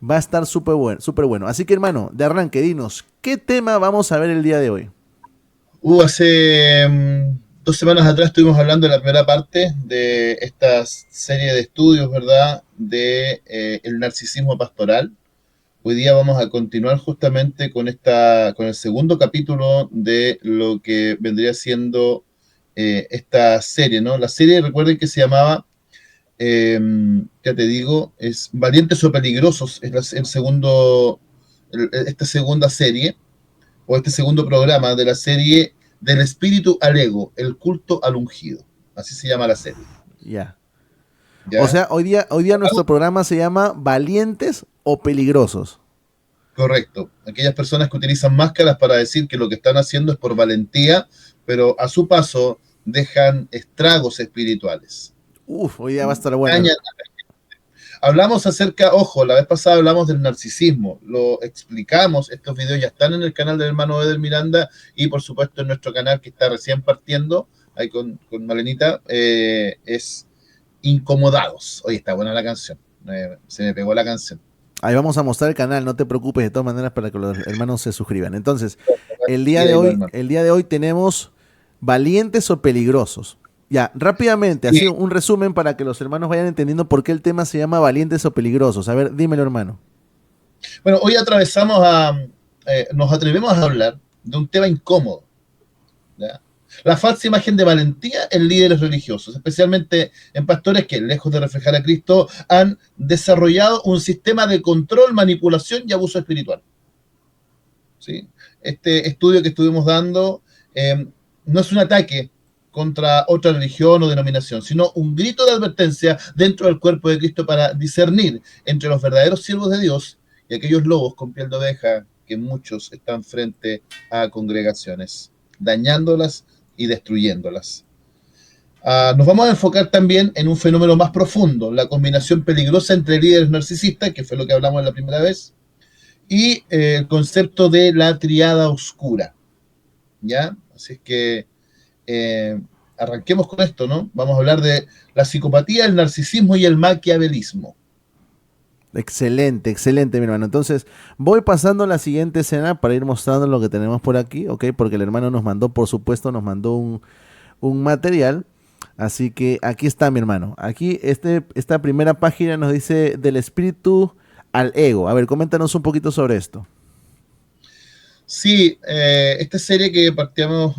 Va a estar súper bueno, súper bueno. Así que, hermano, de arranque, dinos, ¿qué tema vamos a ver el día de hoy? Hace 2 semanas atrás estuvimos hablando de la primera parte de esta serie de estudios, ¿verdad? De el narcisismo pastoral. Hoy día vamos a continuar justamente con el segundo capítulo de lo que vendría siendo esta serie, ¿no? La serie, recuerden que se llamaba, eh, ya te digo, es Valientes o Peligrosos, es el segundo, esta segunda serie o este segundo programa de la serie Del espíritu al ego, el culto al ungido. Así se llama la serie. Ya. O ¿Ya? sea, hoy día nuestro programa se llama ¿Valientes o Peligrosos? Correcto. Aquellas personas que utilizan máscaras para decir que lo que están haciendo es por valentía, pero a su paso dejan estragos espirituales. Uf, hoy día va a estar bueno. Dañan. Hablamos acerca, ojo, la vez pasada hablamos del narcisismo, lo explicamos, estos videos ya están en el canal del hermano Eder Miranda y por supuesto en nuestro canal que está recién partiendo, ahí con Malenita, es Incomodados. Oye, está buena la canción, se me pegó la canción. Ahí vamos a mostrar el canal, no te preocupes de todas maneras para que los hermanos se suscriban. Entonces, el día de Síguelo, hoy, hermano. el día de hoy tenemos valientes o peligrosos. Ya, rápidamente, Sí. así un resumen para que los hermanos vayan entendiendo por qué el tema se llama valientes o peligrosos. A ver, dímelo, hermano. Bueno, hoy nos atrevemos a hablar de un tema incómodo, ¿ya? La falsa imagen de valentía en líderes religiosos, especialmente en pastores que, lejos de reflejar a Cristo, han desarrollado un sistema de control, manipulación y abuso espiritual. ¿Sí? Este estudio que estuvimos dando no es un ataque contra otra religión o denominación, sino un grito de advertencia dentro del cuerpo de Cristo para discernir entre los verdaderos siervos de Dios y aquellos lobos con piel de oveja que muchos están frente a congregaciones, dañándolas y destruyéndolas. Nos vamos a enfocar también en un fenómeno más profundo, la combinación peligrosa entre líderes narcisistas, que fue lo que hablamos la primera vez, y el concepto de la triada oscura, ¿ya? Así es que eh, arranquemos con esto, ¿no? Vamos a hablar de la psicopatía, el narcisismo y el maquiavelismo. Excelente, excelente, mi hermano. Entonces, voy pasando a la siguiente escena para ir mostrando lo que tenemos por aquí, ¿ok? Porque el hermano nos mandó, por supuesto, nos mandó un material. Así que aquí está, mi hermano. Aquí esta primera página nos dice del espíritu al ego. A ver, coméntanos un poquito sobre esto. Sí, esta serie que partíamos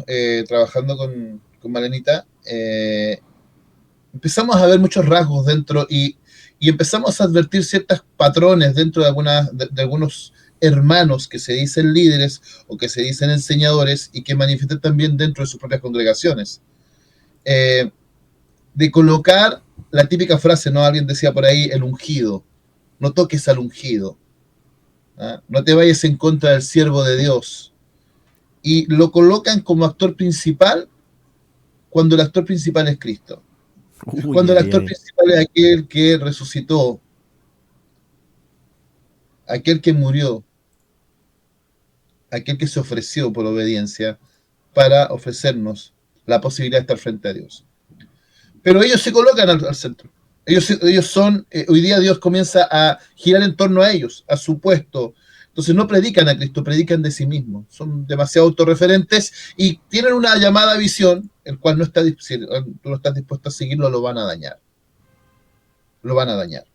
trabajando con Malenita, empezamos a ver muchos rasgos dentro y empezamos a advertir ciertos patrones dentro de algunos hermanos que se dicen líderes o que se dicen enseñadores y que manifiestan también dentro de sus propias congregaciones. Eh, de colocar la típica frase, ¿no? Alguien decía por ahí, el ungido, no toques al ungido, ¿ah? No te vayas en contra del siervo de Dios. Y lo colocan como actor principal cuando el actor principal es Cristo. Uy, Cuando el ay, actor ay. principal es aquel que resucitó, aquel que murió, aquel que se ofreció por obediencia para ofrecernos la posibilidad de estar frente a Dios. Pero ellos se colocan al centro. Ellos son, hoy día Dios comienza a girar en torno a ellos, a su puesto. Entonces no predican a Cristo, predican de sí mismos. Son demasiado autorreferentes y tienen una llamada visión, el cual no está, si tú no estás dispuesto a seguirlo, lo van a dañar. Lo van a dañar.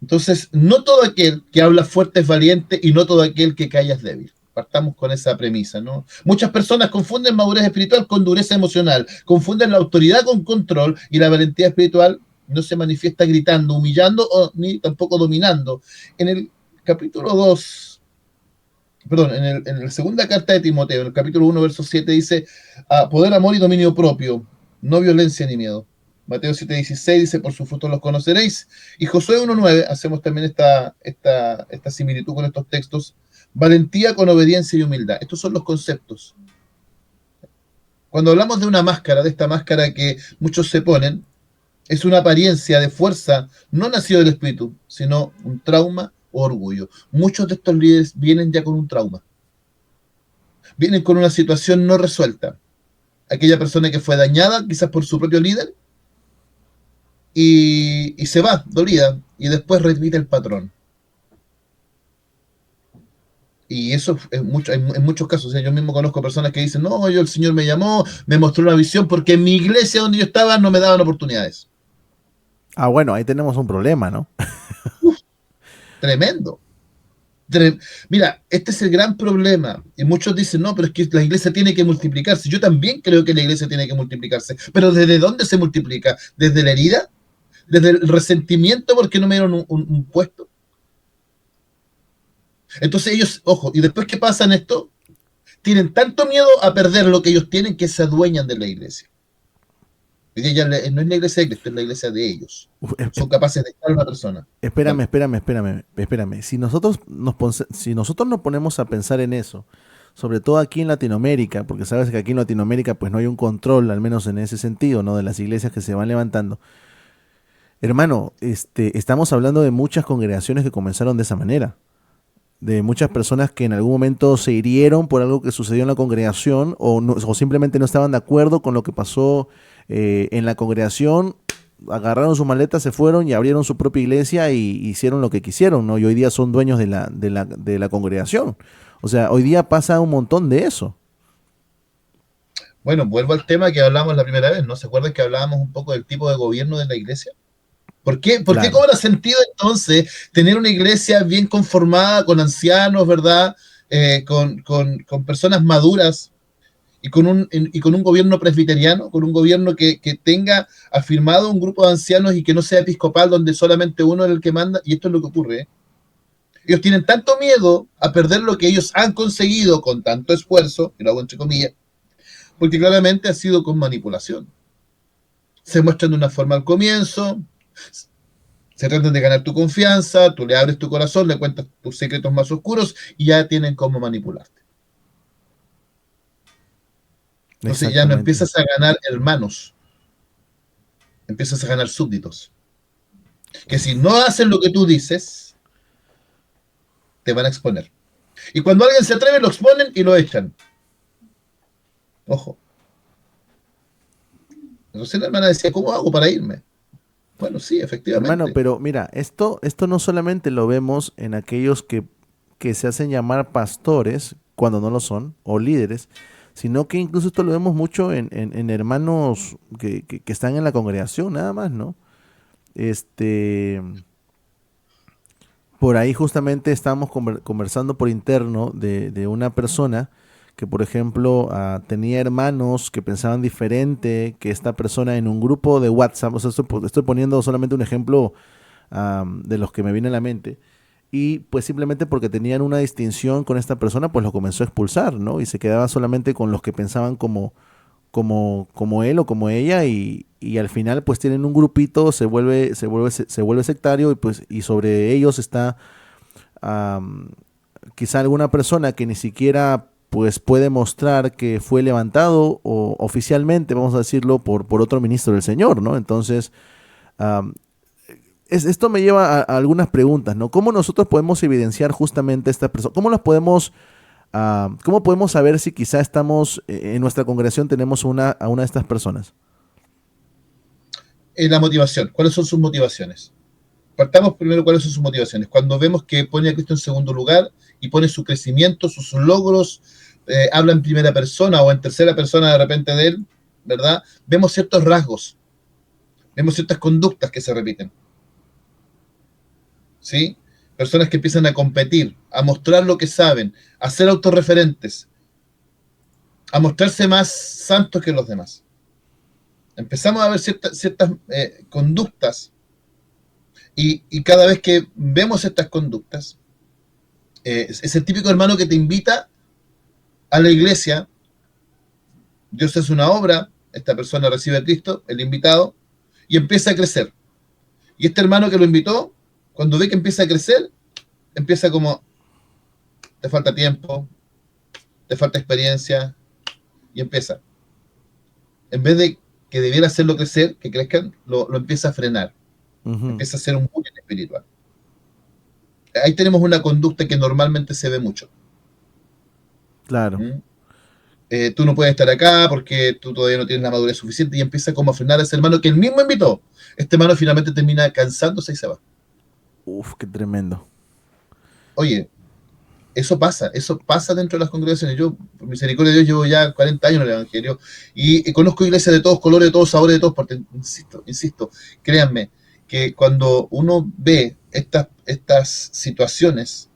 Entonces, no todo aquel que habla fuerte es valiente y no todo aquel que calla es débil. Partamos con esa premisa, ¿no? Muchas personas confunden madurez espiritual con dureza emocional, confunden la autoridad con control y la valentía espiritual no se manifiesta gritando, humillando ni tampoco dominando. En el capítulo 2, perdón, en la segunda carta de Timoteo, en el capítulo 1, verso 7, dice, poder, amor y dominio propio, no violencia ni miedo. Mateo 7:16 dice, por sus frutos los conoceréis. Y Josué 1:9, hacemos también esta similitud con estos textos, valentía con obediencia y humildad. Estos son los conceptos. Cuando hablamos de una máscara, de esta máscara que muchos se ponen, es una apariencia de fuerza, no nacido del espíritu, sino un trauma o orgullo. Muchos de estos líderes vienen ya con un trauma, vienen con una situación no resuelta. Aquella persona que fue dañada, quizás por su propio líder, y se va, dolida, y después repite el patrón. Y eso es mucho, en muchos casos, o sea, yo mismo conozco personas que dicen, no, yo el Señor me llamó, me mostró una visión, porque en mi iglesia donde yo estaba no me daban oportunidades. Ah, bueno, ahí tenemos un problema, ¿no? Uf, tremendo. Mira, este es el gran problema. Y muchos dicen, no, pero es que la iglesia tiene que multiplicarse. Yo también creo que la iglesia tiene que multiplicarse. Pero ¿desde dónde se multiplica? ¿Desde la herida? ¿Desde el resentimiento porque no me dieron un puesto? Entonces ellos, ojo, y después que pasan esto, tienen tanto miedo a perder lo que ellos tienen que se adueñan de la iglesia. Y ella no es la iglesia de Cristo, es la iglesia de ellos. Uf, Son capaces de estar a una persona. espérame, Dale. espérame. Si nosotros nos ponemos a pensar en eso, sobre todo aquí en Latinoamérica, porque sabes que aquí en Latinoamérica pues no hay un control, al menos en ese sentido, ¿no? De las iglesias que se van levantando. Hermano, estamos hablando de muchas congregaciones que comenzaron de esa manera, de muchas personas que en algún momento se hirieron por algo que sucedió en la congregación o simplemente no estaban de acuerdo con lo que pasó en la congregación, agarraron sus maletas, se fueron y abrieron su propia iglesia y hicieron lo que quisieron, ¿no? Y hoy día son dueños de la congregación. O sea, hoy día pasa un montón de eso. Bueno, vuelvo al tema que hablamos la primera vez, ¿no? ¿Se acuerdan que hablábamos un poco del tipo de gobierno de la iglesia? ¿Por qué Claro. cobra sentido entonces tener una iglesia bien conformada con ancianos, ¿verdad? Con personas maduras y con un gobierno presbiteriano, con un gobierno que tenga afirmado un grupo de ancianos y que no sea episcopal donde solamente uno es el que manda? Y esto es lo que ocurre, ¿eh? Ellos tienen tanto miedo a perder lo que ellos han conseguido con tanto esfuerzo, y lo hago entre comillas, porque claramente ha sido con manipulación. Se muestran de una forma al comienzo, se tratan de ganar tu confianza, tú le abres tu corazón, le cuentas tus secretos más oscuros y ya tienen cómo manipularte. Entonces ya no Exactamente. empiezas a ganar hermanos, empiezas a ganar súbditos. Que si no hacen lo que tú dices, te van a exponer. Y cuando alguien se atreve, lo exponen y lo echan. Ojo. Entonces la hermana decía, ¿cómo hago para irme? Bueno, sí, Hermano, efectivamente. pero mira, esto no solamente lo vemos en aquellos que se hacen llamar pastores cuando no lo son, o líderes, sino que incluso esto lo vemos mucho en hermanos que están en la congregación, nada más, ¿no? Este, por ahí justamente estábamos conversando por interno de una persona que, por ejemplo, tenía hermanos que pensaban diferente que esta persona en un grupo de WhatsApp. O sea, estoy poniendo solamente un ejemplo de los que me viene a la mente. Y pues simplemente porque tenían una distinción con esta persona, pues lo comenzó a expulsar, ¿no? Y se quedaba solamente con los que pensaban como él o como ella y al final pues tienen un grupito, se vuelve sectario y pues y sobre ellos está am, quizá alguna persona que ni siquiera pues puede mostrar que fue levantado o oficialmente, vamos a decirlo, por otro ministro del Señor, ¿no? Entonces, am, esto me lleva a algunas preguntas, ¿no? ¿Cómo nosotros podemos evidenciar justamente estas personas? ¿Cómo podemos saber si quizá estamos en nuestra congregación tenemos a una de estas personas? La motivación. ¿Cuáles son sus motivaciones? Partamos primero cuáles son sus motivaciones. Cuando vemos que pone a Cristo en segundo lugar y pone su crecimiento, sus logros, habla en primera persona o en tercera persona de repente de él, ¿verdad? Vemos ciertos rasgos, vemos ciertas conductas que se repiten, ¿sí? Personas que empiezan a competir, a mostrar lo que saben, a ser autorreferentes, a mostrarse más santos que los demás. Empezamos a ver ciertas conductas y cada vez que vemos estas conductas, es el típico hermano que te invita a la iglesia, Dios hace una obra, esta persona recibe a Cristo, el invitado, y empieza a crecer. Y este hermano que lo invitó, cuando ve que empieza a crecer, empieza como, te falta tiempo, te falta experiencia, y empieza. En vez de que debiera hacerlo crecer, que crezcan, lo empieza a frenar, Ujú, empieza a ser un bullying espiritual. Ahí tenemos una conducta que normalmente se ve mucho. claro. ¿Mm? tú no puedes estar acá porque tú todavía no tienes la madurez suficiente, y empieza como a frenar a ese hermano que él mismo invitó. Este hermano finalmente termina cansándose y se va. Uf, qué tremendo. Oye, eso pasa dentro de las congregaciones. Yo, por misericordia de Dios, llevo ya 40 años en el Evangelio y conozco iglesias de todos colores, de todos sabores, de todos partes. Insisto, créanme, que cuando uno ve estas situaciones,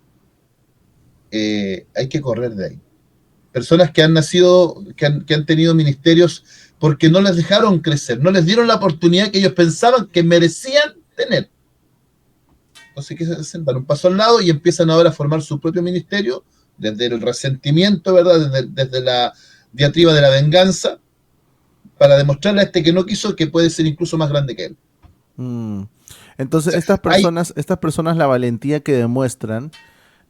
hay que correr de ahí. Personas que han nacido, que han tenido ministerios porque no les dejaron crecer, no les dieron la oportunidad que ellos pensaban que merecían tener. Entonces, que se dan un paso al lado y empiezan ahora a formar su propio ministerio desde el resentimiento, ¿verdad? Desde la diatriba de la venganza, para demostrarle a este que no quiso que puede ser incluso más grande que él. Mm. O Entonces, sea, hay, estas personas, la valentía que demuestran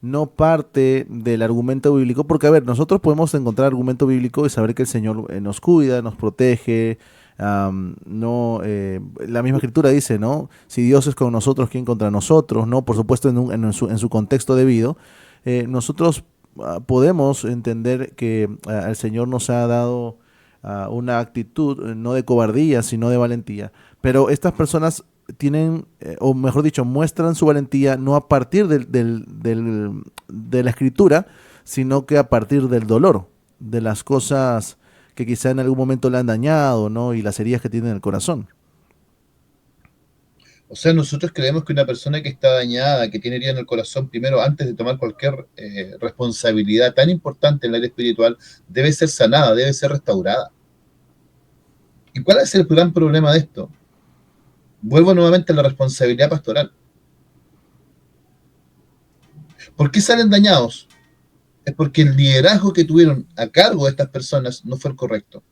no parte del argumento bíblico, porque a ver, nosotros podemos encontrar argumento bíblico y saber que el Señor nos cuida, nos protege, no, la misma escritura dice, ¿no? Si Dios es con nosotros, ¿quién contra nosotros? ¿No? Por supuesto, en su contexto debido, nosotros podemos entender que el Señor nos ha dado una actitud no de cobardía, sino de valentía. Pero estas personas tienen, o mejor dicho, muestran su valentía no a partir de la escritura, sino que a partir del dolor, de las cosas que quizá en algún momento le han dañado, ¿no? Y las heridas que tiene en el corazón. o sea, nosotros creemos que una persona que está dañada, que tiene herida en el corazón, primero, antes de tomar cualquier responsabilidad tan importante en el área espiritual, debe ser sanada, debe ser restaurada. ¿Y cuál es el gran problema de esto? Vuelvo nuevamente a la responsabilidad pastoral. ¿Por qué salen dañados? Es porque el liderazgo que tuvieron a cargo de estas personas no fue el correcto.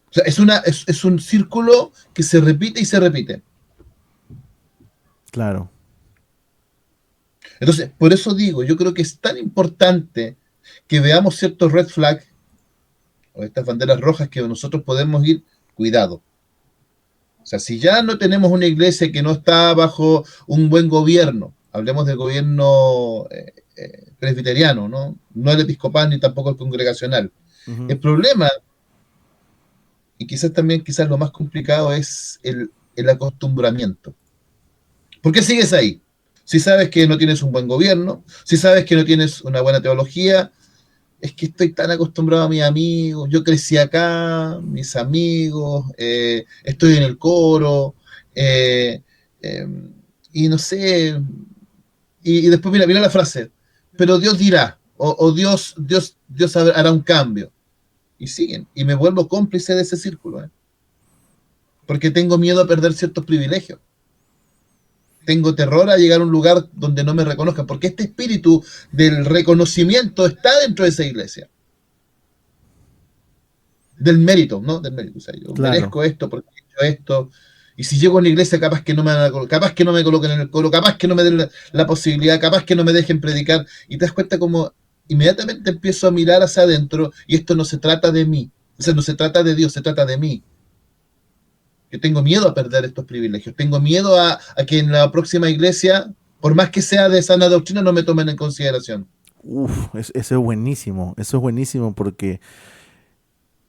O sea, es un círculo que se repite y se repite. Claro. Entonces, por eso digo, yo creo que es tan importante que veamos ciertos red flags o estas banderas rojas que nosotros podemos ir, cuidado. O sea, si ya no tenemos una iglesia que no está bajo un buen gobierno, hablemos del gobierno presbiteriano, ¿no? No el episcopal ni tampoco el congregacional. Ujú. El problema, y quizás también quizás lo más complicado, es el acostumbramiento. ¿Por qué sigues ahí? Si sabes que no tienes un buen gobierno, si sabes que no tienes una buena teología, es que estoy tan acostumbrado a mis amigos, yo crecí acá, mis amigos, estoy en el coro, eh, eh, y no sé, y después mira la frase, pero Dios dirá, o Dios hará un cambio, y siguen, y me vuelvo cómplice de ese círculo, porque tengo miedo a perder ciertos privilegios. Tengo terror a llegar a un lugar donde no me reconozcan, porque este espíritu del reconocimiento está dentro de esa iglesia. Del mérito, ¿no? Del mérito. O sea, yo Claro. merezco esto porque he hecho esto. Y si llego a una iglesia, capaz que no me, capaz que no me coloquen en el coro, capaz que no me den la posibilidad, capaz que no me dejen predicar. Y te das cuenta como inmediatamente empiezo a mirar hacia adentro y esto no se trata de mí. O sea, no se trata de Dios, se trata de mí. Yo tengo miedo a perder estos privilegios. Tengo miedo a que en la próxima iglesia, por más que sea de sana doctrina, no me tomen en consideración. Uf, eso es buenísimo porque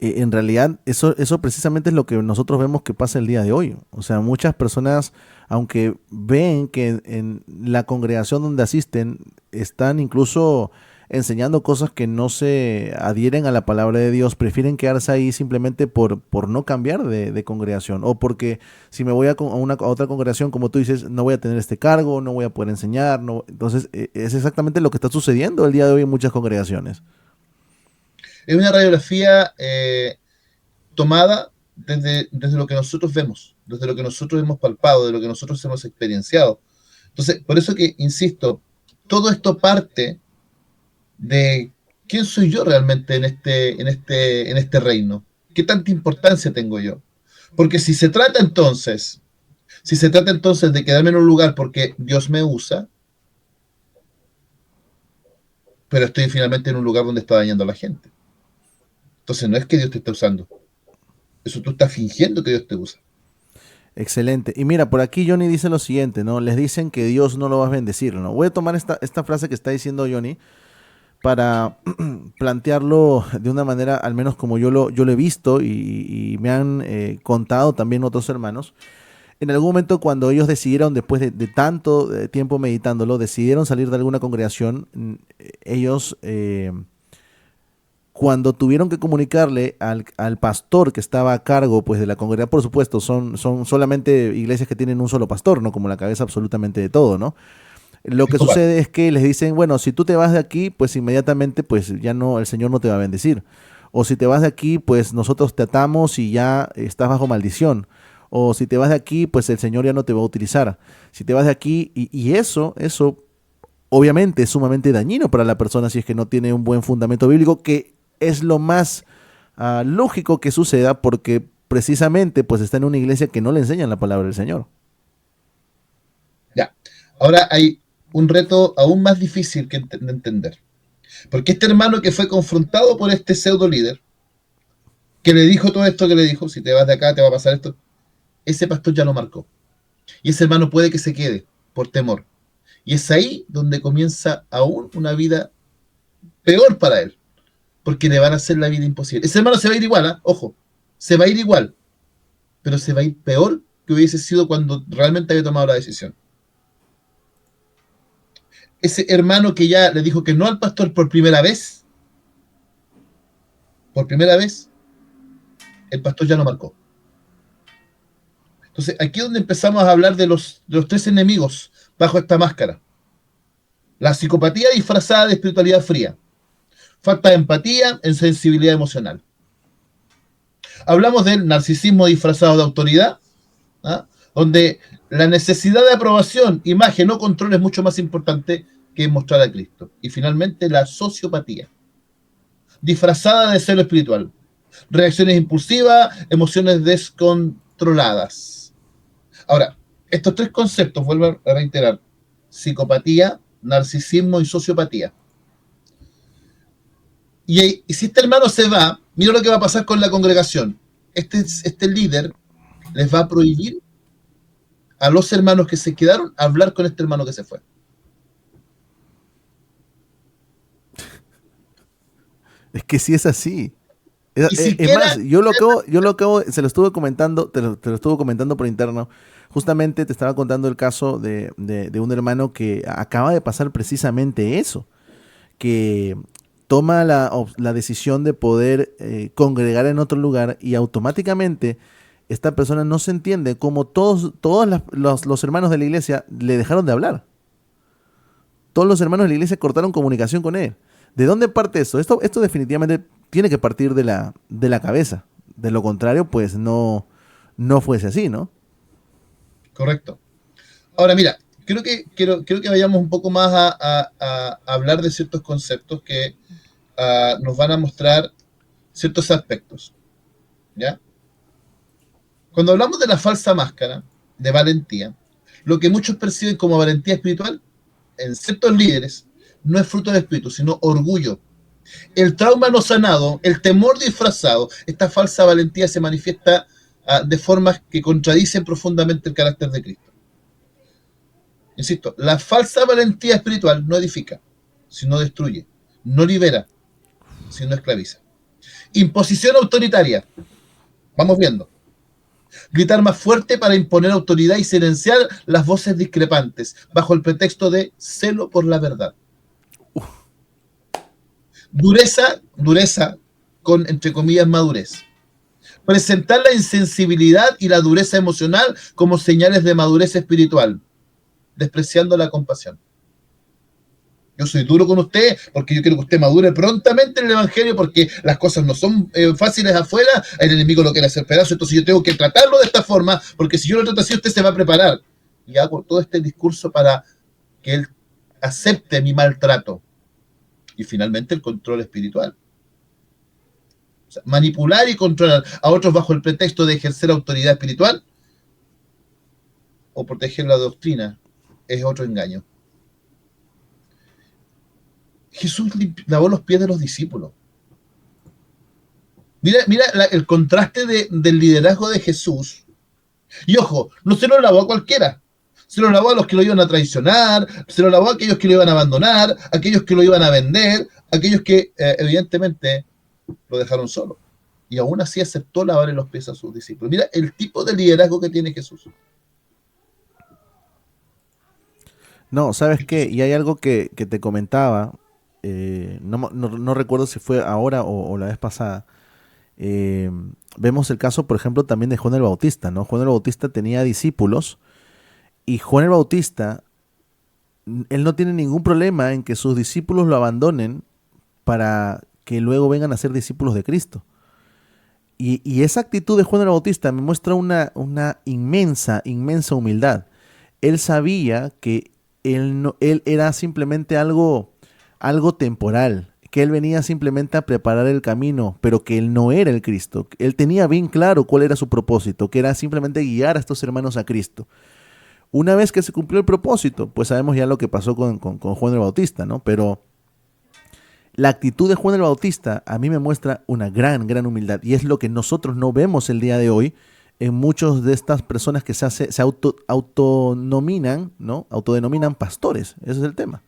en realidad eso precisamente es lo que nosotros vemos que pasa el día de hoy. O sea, muchas personas, aunque ven que en la congregación donde asisten están incluso enseñando cosas que no se adhieren a la palabra de Dios, prefieren quedarse ahí simplemente por no cambiar de congregación. O porque si me voy a otra congregación, como tú dices, no voy a tener este cargo, no voy a poder enseñar. No, entonces, es exactamente lo que está sucediendo el día de hoy en muchas congregaciones. Es una radiografía tomada desde lo que nosotros vemos, desde lo que nosotros hemos palpado, de lo que nosotros hemos experienciado. Entonces, por eso que, insisto, todo esto parte de quién soy yo realmente en este reino. ¿Qué tanta importancia tengo yo? Porque si se trata entonces de quedarme en un lugar porque Dios me usa, pero estoy finalmente en un lugar donde está dañando a la gente. Entonces no es que Dios te esté usando, eso tú estás fingiendo que Dios te usa. Excelente. Y mira, por aquí Johnny dice lo siguiente, ¿no? Les dicen que Dios no lo va a bendecir, ¿no? Voy a tomar esta frase que está diciendo Johnny para plantearlo de una manera, al menos como yo lo he visto y me han contado también otros hermanos. En algún momento cuando ellos decidieron, después de tanto tiempo meditándolo, decidieron salir de alguna congregación, ellos cuando tuvieron que comunicarle al pastor que estaba a cargo pues de la congregación, por supuesto, son solamente iglesias que tienen un solo pastor, ¿no? Como la cabeza absolutamente de todo, ¿no? Lo que Episcopal. sucede es que les dicen, bueno, si tú te vas de aquí, pues inmediatamente, pues ya no, el Señor no te va a bendecir. O si te vas de aquí, pues nosotros te atamos y ya estás bajo maldición. O si te vas de aquí, pues el Señor ya no te va a utilizar. Si te vas de aquí, y eso obviamente es sumamente dañino para la persona si es que no tiene un buen fundamento bíblico, que es lo más lógico que suceda porque precisamente pues está en una iglesia que no le enseñan la palabra del Señor. Ya. Ahora hay un reto aún más difícil de entender. Porque este hermano que fue confrontado por este pseudo líder, que le dijo todo esto que le dijo, si te vas de acá te va a pasar esto, ese pastor ya lo marcó. Y ese hermano puede que se quede por temor. Y es ahí donde comienza aún una vida peor para él, porque le van a hacer la vida imposible. Ese hermano se va a ir igual, ¿eh? Ojo, se va a ir igual, pero se va a ir peor que hubiese sido cuando realmente había tomado la decisión. Ese hermano que ya le dijo que no al pastor por primera vez, el pastor ya lo marcó. Entonces, aquí es donde empezamos a hablar de los tres enemigos bajo esta máscara. La psicopatía disfrazada de espiritualidad fría. Falta de empatía en sensibilidad emocional. Hablamos del narcisismo disfrazado de autoridad, ¿ah? Donde la necesidad de aprobación, imagen o control es mucho más importante que mostrar a Cristo. Y finalmente la sociopatía, disfrazada de celo espiritual. Reacciones impulsivas, emociones descontroladas. Ahora, estos tres conceptos, vuelvo a reiterar, psicopatía, narcisismo y sociopatía. Y si este hermano se va, mira lo que va a pasar con la congregación. Este líder les va a prohibir a los hermanos que se quedaron hablar con este hermano que se fue. Es que sí es así. Y Es más, siquiera, se lo estuve comentando, te lo estuve comentando por interno. Justamente te estaba contando el caso de un hermano que acaba de pasar precisamente eso, que toma la decisión de poder congregar en otro lugar y automáticamente esta persona no se entiende como todos los hermanos de la iglesia le dejaron de hablar. Todos los hermanos de la iglesia cortaron comunicación con él. ¿De dónde parte eso? Esto definitivamente tiene que partir de la cabeza. De lo contrario, pues no fuese así, ¿no? correcto. Ahora mira, quiero que vayamos un poco más a hablar de ciertos conceptos que nos van a mostrar ciertos aspectos. ¿Ya? Cuando hablamos de la falsa máscara de valentía, lo que muchos perciben como valentía espiritual, en ciertos líderes, no es fruto del espíritu, sino orgullo. El trauma no sanado, el temor disfrazado, esta falsa valentía se manifiesta de formas que contradicen profundamente el carácter de Cristo. Insisto, la falsa valentía espiritual no edifica, sino destruye, no libera, sino esclaviza. Imposición autoritaria, vamos viendo. Gritar más fuerte para imponer autoridad y silenciar las voces discrepantes, bajo el pretexto de celo por la verdad. Dureza con, entre comillas, madurez. Presentar la insensibilidad y la dureza emocional como señales de madurez espiritual, despreciando la compasión. Yo soy duro con usted porque yo quiero que usted madure prontamente en el Evangelio, porque las cosas no son fáciles afuera, el enemigo lo quiere hacer pedazo, entonces yo tengo que tratarlo de esta forma, porque si yo lo trato así, usted se va a preparar. Y hago todo este discurso para que él acepte mi maltrato. Y finalmente el control espiritual. O sea, manipular y controlar a otros bajo el pretexto de ejercer autoridad espiritual o proteger la doctrina es otro engaño. Jesús lavó los pies de los discípulos. Mira el contraste del liderazgo de Jesús. Y ojo, no se lo lavó a cualquiera, Se lo lavó a los que lo iban a traicionar, se lo lavó a aquellos que lo iban a abandonar, a aquellos que lo iban a vender, a aquellos que evidentemente lo dejaron solo. Y aún así aceptó lavarle los pies a sus discípulos. Mira el tipo de liderazgo que tiene Jesús. No, ¿sabes qué? Y hay algo que te comentaba, no recuerdo si fue ahora o la vez pasada. Eh, Vemos el caso, por ejemplo, también de Juan el Bautista, ¿no? Juan el Bautista tenía discípulos y Juan el Bautista, él no tiene ningún problema en que sus discípulos lo abandonen para que luego vengan a ser discípulos de Cristo. Y esa actitud de Juan el Bautista me muestra una inmensa, inmensa humildad. Él sabía que él era simplemente algo temporal, que él venía simplemente a preparar el camino, pero que él no era el Cristo. Él tenía bien claro cuál era su propósito, que era simplemente guiar a estos hermanos a Cristo. Una vez que se cumplió el propósito, pues sabemos ya lo que pasó con Juan el Bautista, ¿no? Pero la actitud de Juan el Bautista a mí me muestra una gran, gran humildad, y es lo que nosotros no vemos el día de hoy en muchos de estas personas que se autonominan, ¿no? Autodenominan pastores. Ese es el tema.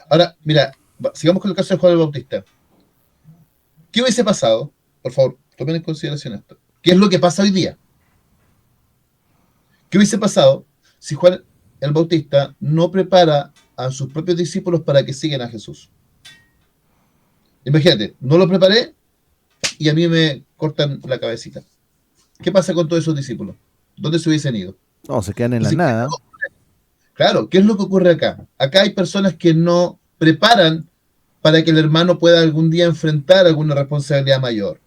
Ahora, mira, sigamos con el caso de Juan el Bautista. ¿Qué hubiese pasado? Por favor, tomen en consideración esto. ¿Qué es lo que pasa hoy día? ¿Qué hubiese pasado si Juan el Bautista no prepara a sus propios discípulos para que sigan a Jesús? Imagínate, no lo preparé y a mí me cortan la cabecita. ¿Qué pasa con todos esos discípulos? ¿Dónde se hubiesen ido? No, se quedan en la Entonces, nada. claro, ¿qué es lo que ocurre acá? Acá hay personas que no preparan para que el hermano pueda algún día enfrentar alguna responsabilidad mayor.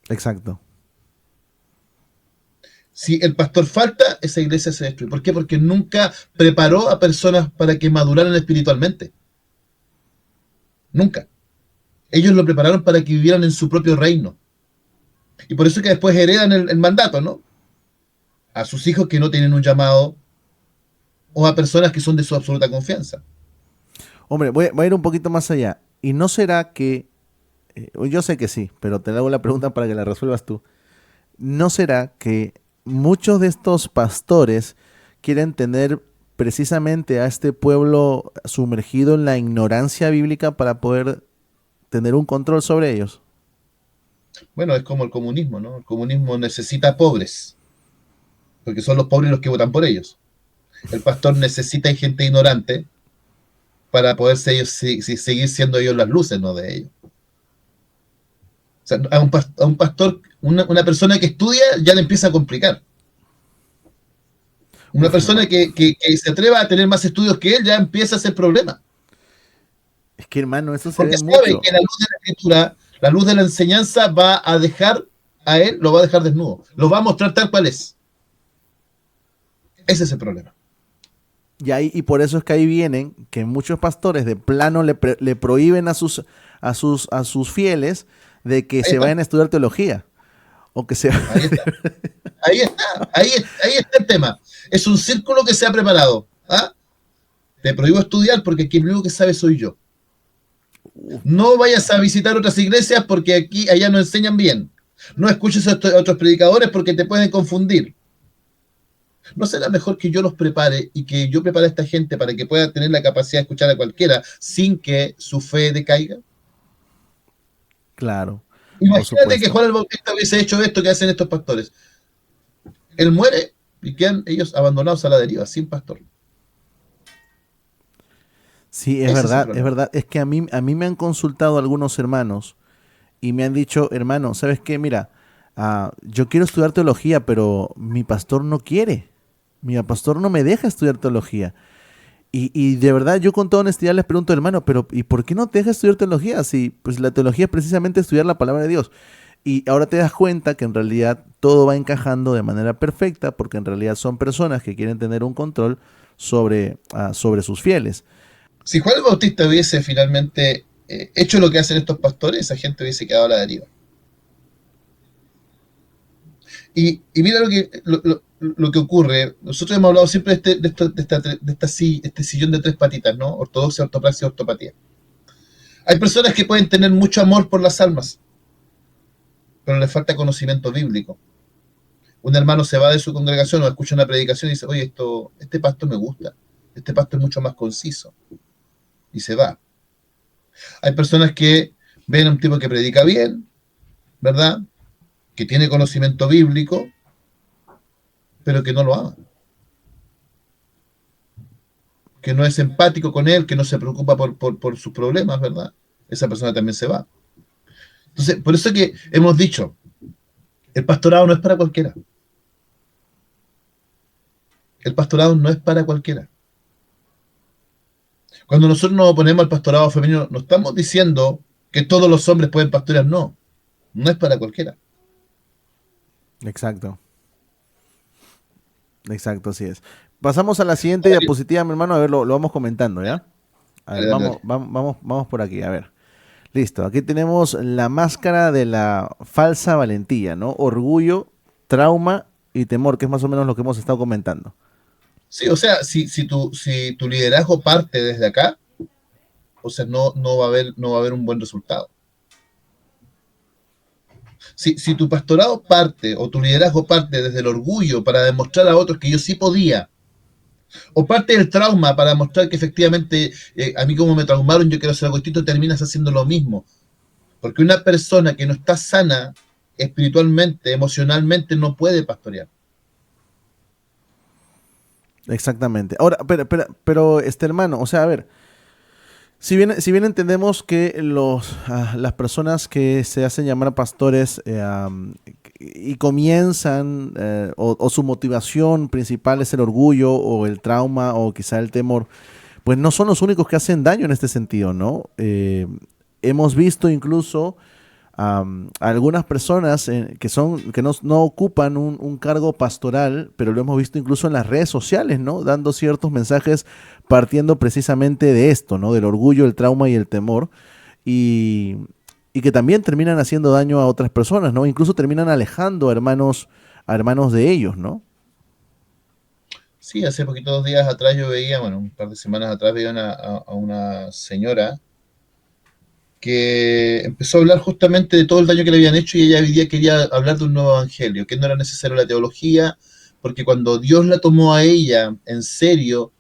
Exacto. Si el pastor falta, esa iglesia se destruye. ¿Por qué? Porque nunca preparó a personas para que maduraran espiritualmente. Nunca. Ellos lo prepararon para que vivieran en su propio reino. Y por eso que después heredan el mandato, ¿no? A sus hijos que no tienen un llamado o a personas que son de su absoluta confianza. Hombre, voy a ir un poquito más allá. ¿Y no será que, yo sé que sí, pero te hago la pregunta para que la resuelvas tú? ¿No será que muchos de estos pastores quieren tener precisamente a este pueblo sumergido en la ignorancia bíblica para poder tener un control sobre ellos? Bueno, es como el comunismo, ¿no? El comunismo necesita pobres, porque son los pobres los que votan por ellos. El pastor necesita gente ignorante para poder seguir siendo ellos las luces, no de ellos. O sea, a un pastor, una persona que estudia ya le empieza a complicar. Una Uf, persona hermano. que se atreva a tener más estudios que él ya empieza a ser problema. Es que, hermano, eso se ve Porque sabe mucho. que la luz de la escritura, la luz de la enseñanza va a dejar a él, lo va a dejar desnudo. Lo va a mostrar tal cual es. Ese es el problema. Y por eso es que ahí vienen que muchos pastores de plano le prohíben a sus fieles de que Ahí se está, vayan a estudiar teología. O que se... ahí está. Ahí está el tema. Es un círculo que se ha preparado. ¿Ah? Te prohíbo estudiar porque aquí el único que sabe soy yo. No vayas a visitar otras iglesias porque allá no enseñan bien. No escuches a otros predicadores porque te pueden confundir. ¿No será mejor que yo los prepare y que yo prepare a esta gente para que pueda tener la capacidad de escuchar a cualquiera sin que su fe decaiga? Claro, por Imagínate que supuesto. Juan el Bautista hubiese hecho esto que hacen estos pastores. Él muere y quedan ellos abandonados a la deriva, sin pastor. Sí, es Ese es el verdad, es problema. verdad. Es que a mí me han consultado algunos hermanos y me han dicho, hermano, ¿sabes qué? Mira, yo quiero estudiar teología, pero mi pastor no quiere. Mi pastor no me deja estudiar teología. Y de verdad, yo con toda honestidad les pregunto, hermano, pero ¿y por qué no te deja estudiar teología? Si pues la teología es precisamente estudiar la palabra de Dios. Y ahora te das cuenta que en realidad todo va encajando de manera perfecta, porque en realidad son personas que quieren tener un control sobre sus fieles. Si Juan el Bautista hubiese finalmente hecho lo que hacen estos pastores, esa gente hubiese quedado a la deriva. Y mira lo que ocurre. Nosotros hemos hablado siempre este sillón de tres patitas, ¿no? Ortodoxia, ortopraxia, ortopatía. Hay personas que pueden tener mucho amor por las almas, pero les falta conocimiento bíblico. Un hermano se va de su congregación o escucha una predicación y dice, oye, este pastor me gusta, este pastor es mucho más conciso, y se va. Hay personas que ven a un tipo que predica bien, ¿verdad? Que tiene conocimiento bíblico, pero que no lo aman, que no es empático con él, que no se preocupa por sus problemas, ¿verdad? Esa persona también se va. Entonces, por eso que hemos dicho, el pastorado no es para cualquiera. El pastorado no es para cualquiera. Cuando nosotros nos oponemos al pastorado femenino, no estamos diciendo que todos los hombres pueden pastorear, no. No es para cualquiera. Exacto. Exacto, así es. Pasamos a la siguiente diapositiva, mi hermano, a ver, lo vamos comentando, ¿ya? A ver, Dale, dale, vamos, dale. vamos por aquí, a ver. Listo, aquí tenemos la máscara de la falsa valentía, ¿no? Orgullo, trauma y temor, que es más o menos lo que hemos estado comentando. Sí, o sea, si tu liderazgo parte desde acá, o sea, no va a haber un buen resultado. Si tu pastorado parte o tu liderazgo parte desde el orgullo para demostrar a otros que yo sí podía, o parte del trauma para mostrar que efectivamente a mí como me traumaron, yo quiero hacer algo distinto, terminas haciendo lo mismo. Porque una persona que no está sana espiritualmente, emocionalmente, no puede pastorear. Exactamente. Ahora, pero este hermano, o sea, a ver, si bien entendemos que las personas que se hacen llamar pastores y comienzan, o su motivación principal es el orgullo o el trauma o quizá el temor, pues no son los únicos que hacen daño en este sentido, ¿no? Hemos visto incluso algunas personas que no ocupan un cargo pastoral, pero lo hemos visto incluso en las redes sociales, ¿no? Dando ciertos mensajes partiendo precisamente de esto, ¿no? Del orgullo, el trauma y el temor, y, y que también terminan haciendo daño a otras personas, ¿no? Incluso terminan alejando a hermanos de ellos, ¿no? Sí, hace poquitos días atrás yo veía, bueno, un par de semanas atrás veía a una señora que empezó a hablar justamente de todo el daño que le habían hecho y ella hoy día quería hablar de un nuevo evangelio, que no era necesario la teología, porque cuando Dios la tomó a ella en serio,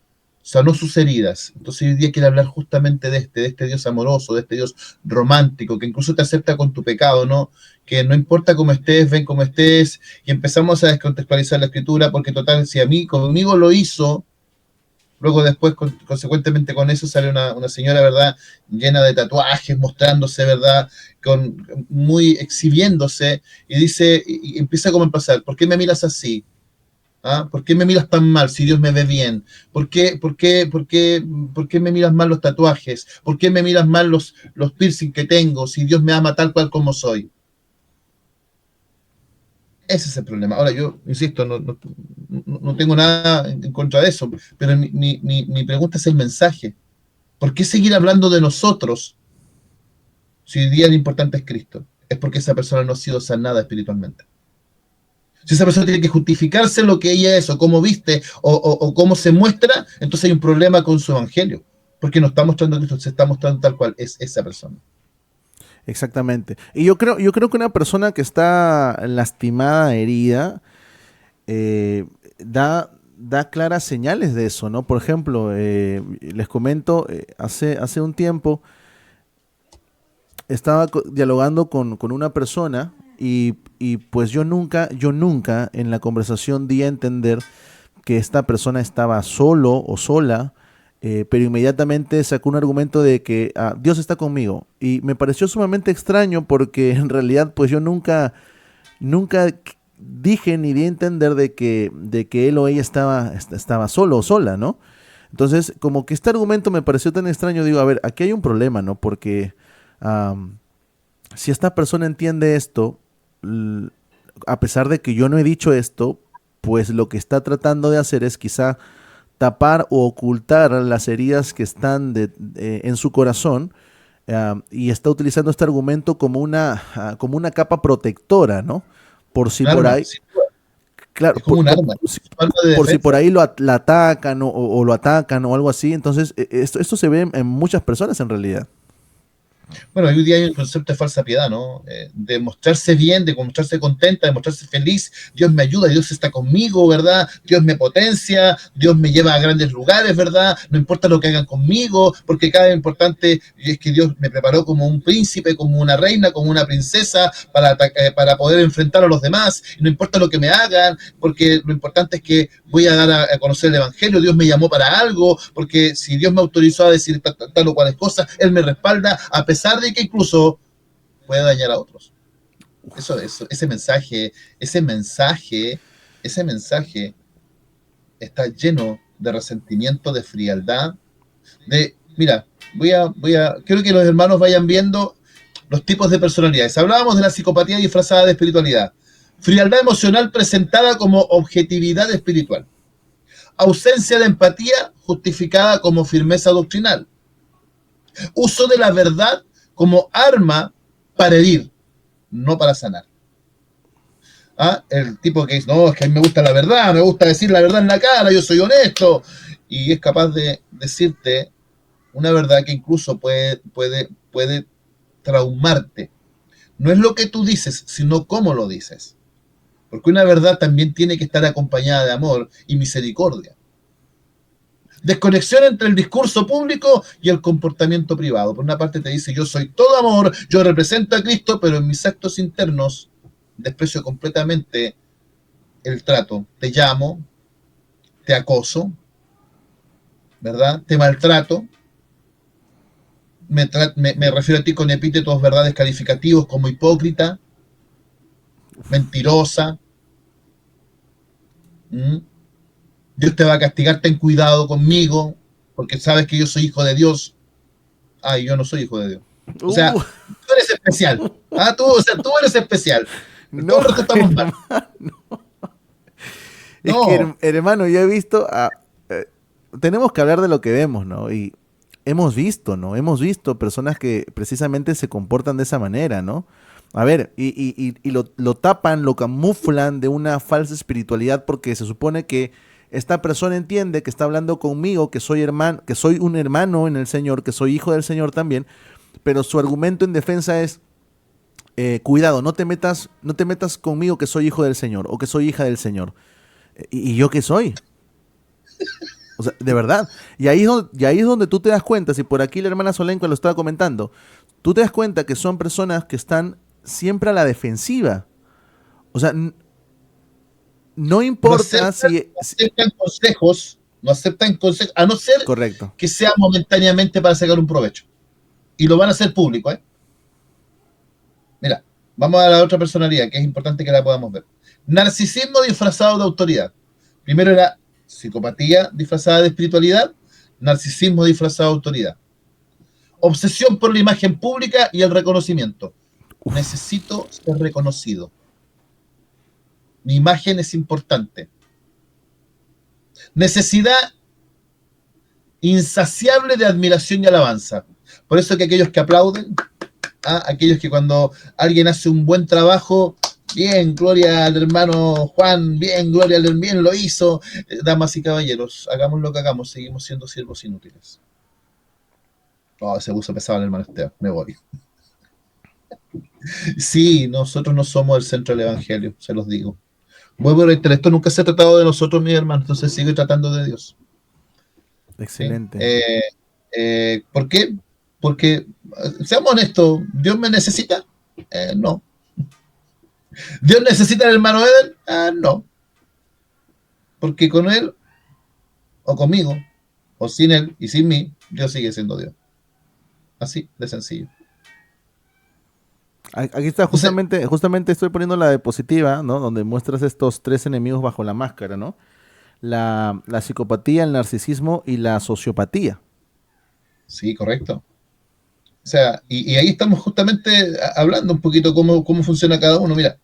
sanó sus heridas. Entonces hoy día quiere hablar justamente de este Dios amoroso, de este Dios romántico, que incluso te acepta con tu pecado, ¿no? Que no importa cómo estés, ven cómo estés, y empezamos a descontextualizar la escritura, porque total, si a mí, conmigo lo hizo, luego después, consecuentemente con eso, sale una señora, ¿verdad? Llena de tatuajes, mostrándose, ¿verdad? Muy exhibiéndose, y dice, y empieza como a pasar, ¿por qué me miras así? ¿Ah? ¿Por qué me miras tan mal si Dios me ve bien? ¿Por qué me miras mal los tatuajes? ¿Por qué me miras mal los piercing que tengo si Dios me ama tal cual como soy? Ese es el problema. Ahora, yo insisto, no tengo nada en contra de eso, pero mi pregunta es el mensaje. ¿Por qué seguir hablando de nosotros si hoy día lo importante es Cristo? Es porque esa persona no ha sido sanada espiritualmente. Si esa persona tiene que justificarse lo que ella es, o cómo viste, o cómo se muestra, entonces hay un problema con su evangelio. Porque no está mostrando a Cristo, se está mostrando tal cual es esa persona. Exactamente. Y yo creo que una persona que está lastimada, herida, eh, da claras señales de eso, ¿no? Por ejemplo, les comento, hace un tiempo estaba dialogando con una persona y pues yo nunca en la conversación di a entender que esta persona estaba solo o sola, pero inmediatamente sacó un argumento de que Dios está conmigo. Y me pareció sumamente extraño porque en realidad pues yo nunca dije ni di a entender de que él o ella estaba solo o sola, ¿no? Entonces, como que este argumento me pareció tan extraño, digo, a ver, aquí hay un problema, ¿no? Porque am, si esta persona entiende esto, l- a pesar de que yo no he dicho esto, pues lo que está tratando de hacer es quizá tapar o ocultar las heridas que están en su corazón, y está utilizando este argumento como una capa protectora, ¿no? Por si Un por arma, ahhi, sin duda, claro, es como un arma, es un arma de por si por defensa. ahí la atacan o lo atacan o algo así. Entonces, esto se ve en muchas personas en realidad. Bueno, hoy día hay un concepto de falsa piedad, ¿no? De mostrarse bien, de mostrarse contenta, de mostrarse feliz. Dios me ayuda, Dios está conmigo, ¿verdad? Dios me potencia, Dios me lleva a grandes lugares, ¿verdad? No importa lo que hagan conmigo, porque cada vez importante es que Dios me preparó como un príncipe, como una reina, como una princesa para poder enfrentar a los demás. Y no importa lo que me hagan, porque lo importante es que voy a dar a conocer el Evangelio. Dios me llamó para algo, porque si Dios me autorizó a decir tal o cual cosa, Él me respalda, a pesar de que incluso puede dañar a otros. Eso, ese mensaje está lleno de resentimiento, de frialdad, mira, quiero que los hermanos vayan viendo los tipos de personalidades. Hablábamos de la psicopatía disfrazada de espiritualidad. Frialdad emocional presentada como objetividad espiritual. Ausencia de empatía justificada como firmeza doctrinal. Uso de la verdad como arma para herir, no para sanar. El tipo que dice, no, es que a mí me gusta la verdad, me gusta decir la verdad en la cara, yo soy honesto, y es capaz de decirte una verdad que incluso puede traumarte. No es lo que tú dices, sino cómo lo dices. Porque una verdad también tiene que estar acompañada de amor y misericordia. Desconexión entre el discurso público y el comportamiento privado. Por una parte te dice, yo soy todo amor, yo represento a Cristo, pero en mis actos internos desprecio completamente el trato. Te llamo, te acoso, ¿verdad? Te maltrato. Me refiero a ti con epítetos, ¿verdad?, descalificativos como hipócrita, mentirosa. ¿Mm? Dios te va a castigar, ten cuidado conmigo, porque sabes que yo soy hijo de Dios. Ay, yo no soy hijo de Dios. O sea, Uh, tú eres especial. Tú eres especial. no, Todo el resto estamos mal. es que, No, hermano, yo he visto, tenemos que hablar de lo que vemos, ¿no? Y hemos visto, ¿no? Hemos visto personas que precisamente se comportan de esa manera, ¿no? A ver, y lo tapan, lo camuflan de una falsa espiritualidad porque se supone que esta persona entiende que está hablando conmigo, que soy hermano, que soy un hermano en el Señor, que soy hijo del Señor también, pero su argumento en defensa es, cuidado, no te metas conmigo que soy hijo del Señor o que soy hija del Señor. ¿Y yo qué soy? O sea, de verdad. Y ahí es donde tú te das cuenta, si por aquí la hermana Solenco lo estaba comentando, tú te das cuenta que son personas que están siempre a la defensiva. O sea, no no importa aceptan, si, no aceptan consejos, no aceptan consejos, a no ser correcto. que sea momentáneamente para sacar un provecho. Y lo van a hacer público, ¿eh? Mira, vamos a la otra personalidad, que es importante que la podamos ver. Narcisismo disfrazado de autoridad. Primero era psicopatía disfrazada de espiritualidad, narcisismo disfrazado de autoridad. Obsesión por la imagen pública y el reconocimiento. Necesito ser reconocido. Mi imagen es importante. Necesidad insaciable de admiración y alabanza. Por eso que aquellos que aplauden, aquellos que cuando alguien hace un buen trabajo, bien, gloria al hermano Juan, bien, gloria al bien lo hizo. Damas y caballeros, hagamos lo que hagamos, seguimos siendo siervos inútiles. Oh, se puso pesado el hermano Esteban, me voy. Sí, nosotros no somos el centro del evangelio, se los digo. Vuelvo a reiterar, esto nunca se ha tratado de nosotros, mis hermanos, entonces sigue tratando de Dios. ¿Sí? Excelente. ¿Por qué? Porque, seamos honestos, ¿Dios me necesita? No. ¿Dios necesita al hermano Eden? No. Porque con él, o conmigo, o sin él y sin mí, Dios sigue siendo Dios. Así de sencillo. Aquí está, Entonces, justamente estoy poniendo la diapositiva, ¿no? Donde muestras estos tres enemigos bajo la máscara, ¿no? La psicopatía, el narcisismo y la sociopatía. sí, correcto. O sea, y ahí estamos justamente hablando un poquito cómo funciona cada uno. Mira,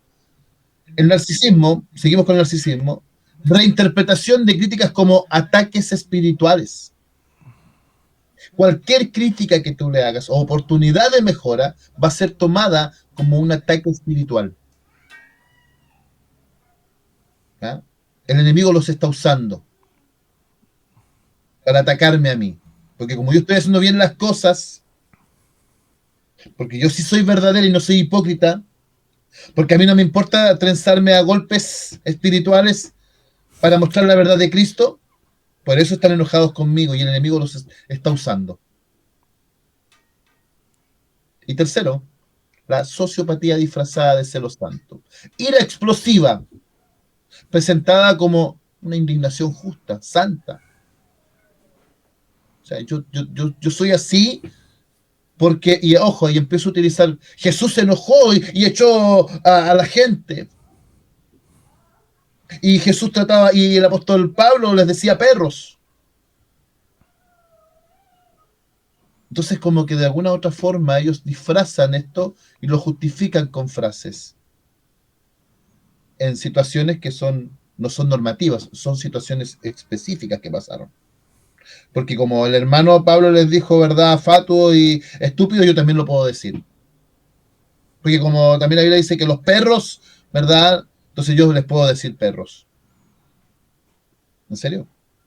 el narcisismo, seguimos con el narcisismo, reinterpretación de críticas como ataques espirituales. Cualquier crítica que tú le hagas o oportunidad de mejora va a ser tomada como un ataque espiritual. ¿Ya? El enemigo los está usando para atacarme a mí. Porque como yo estoy haciendo bien las cosas, porque yo sí soy verdadera y no soy hipócrita, porque a mí no me importa trenzarme a golpes espirituales para mostrar la verdad de Cristo, por eso están enojados conmigo y el enemigo los está usando. Y tercero, la sociopatía disfrazada de celo santo. Ira explosiva, presentada como una indignación justa, santa. O sea, yo soy así porque, y ojo, y empiezo a utilizar, Jesús se enojó y echó a la gente. Y Jesús trataba, y el apóstol Pablo les decía perros. Entonces, como que de alguna u otra forma ellos disfrazan esto y lo justifican con frases en situaciones que no son normativas, son situaciones específicas que pasaron. Porque como el hermano Pablo les dijo verdad fatuo y estúpido, yo también lo puedo decir. Porque como también la Biblia dice que los perros, ¿verdad? Entonces yo les puedo decir perros. ¿En serio?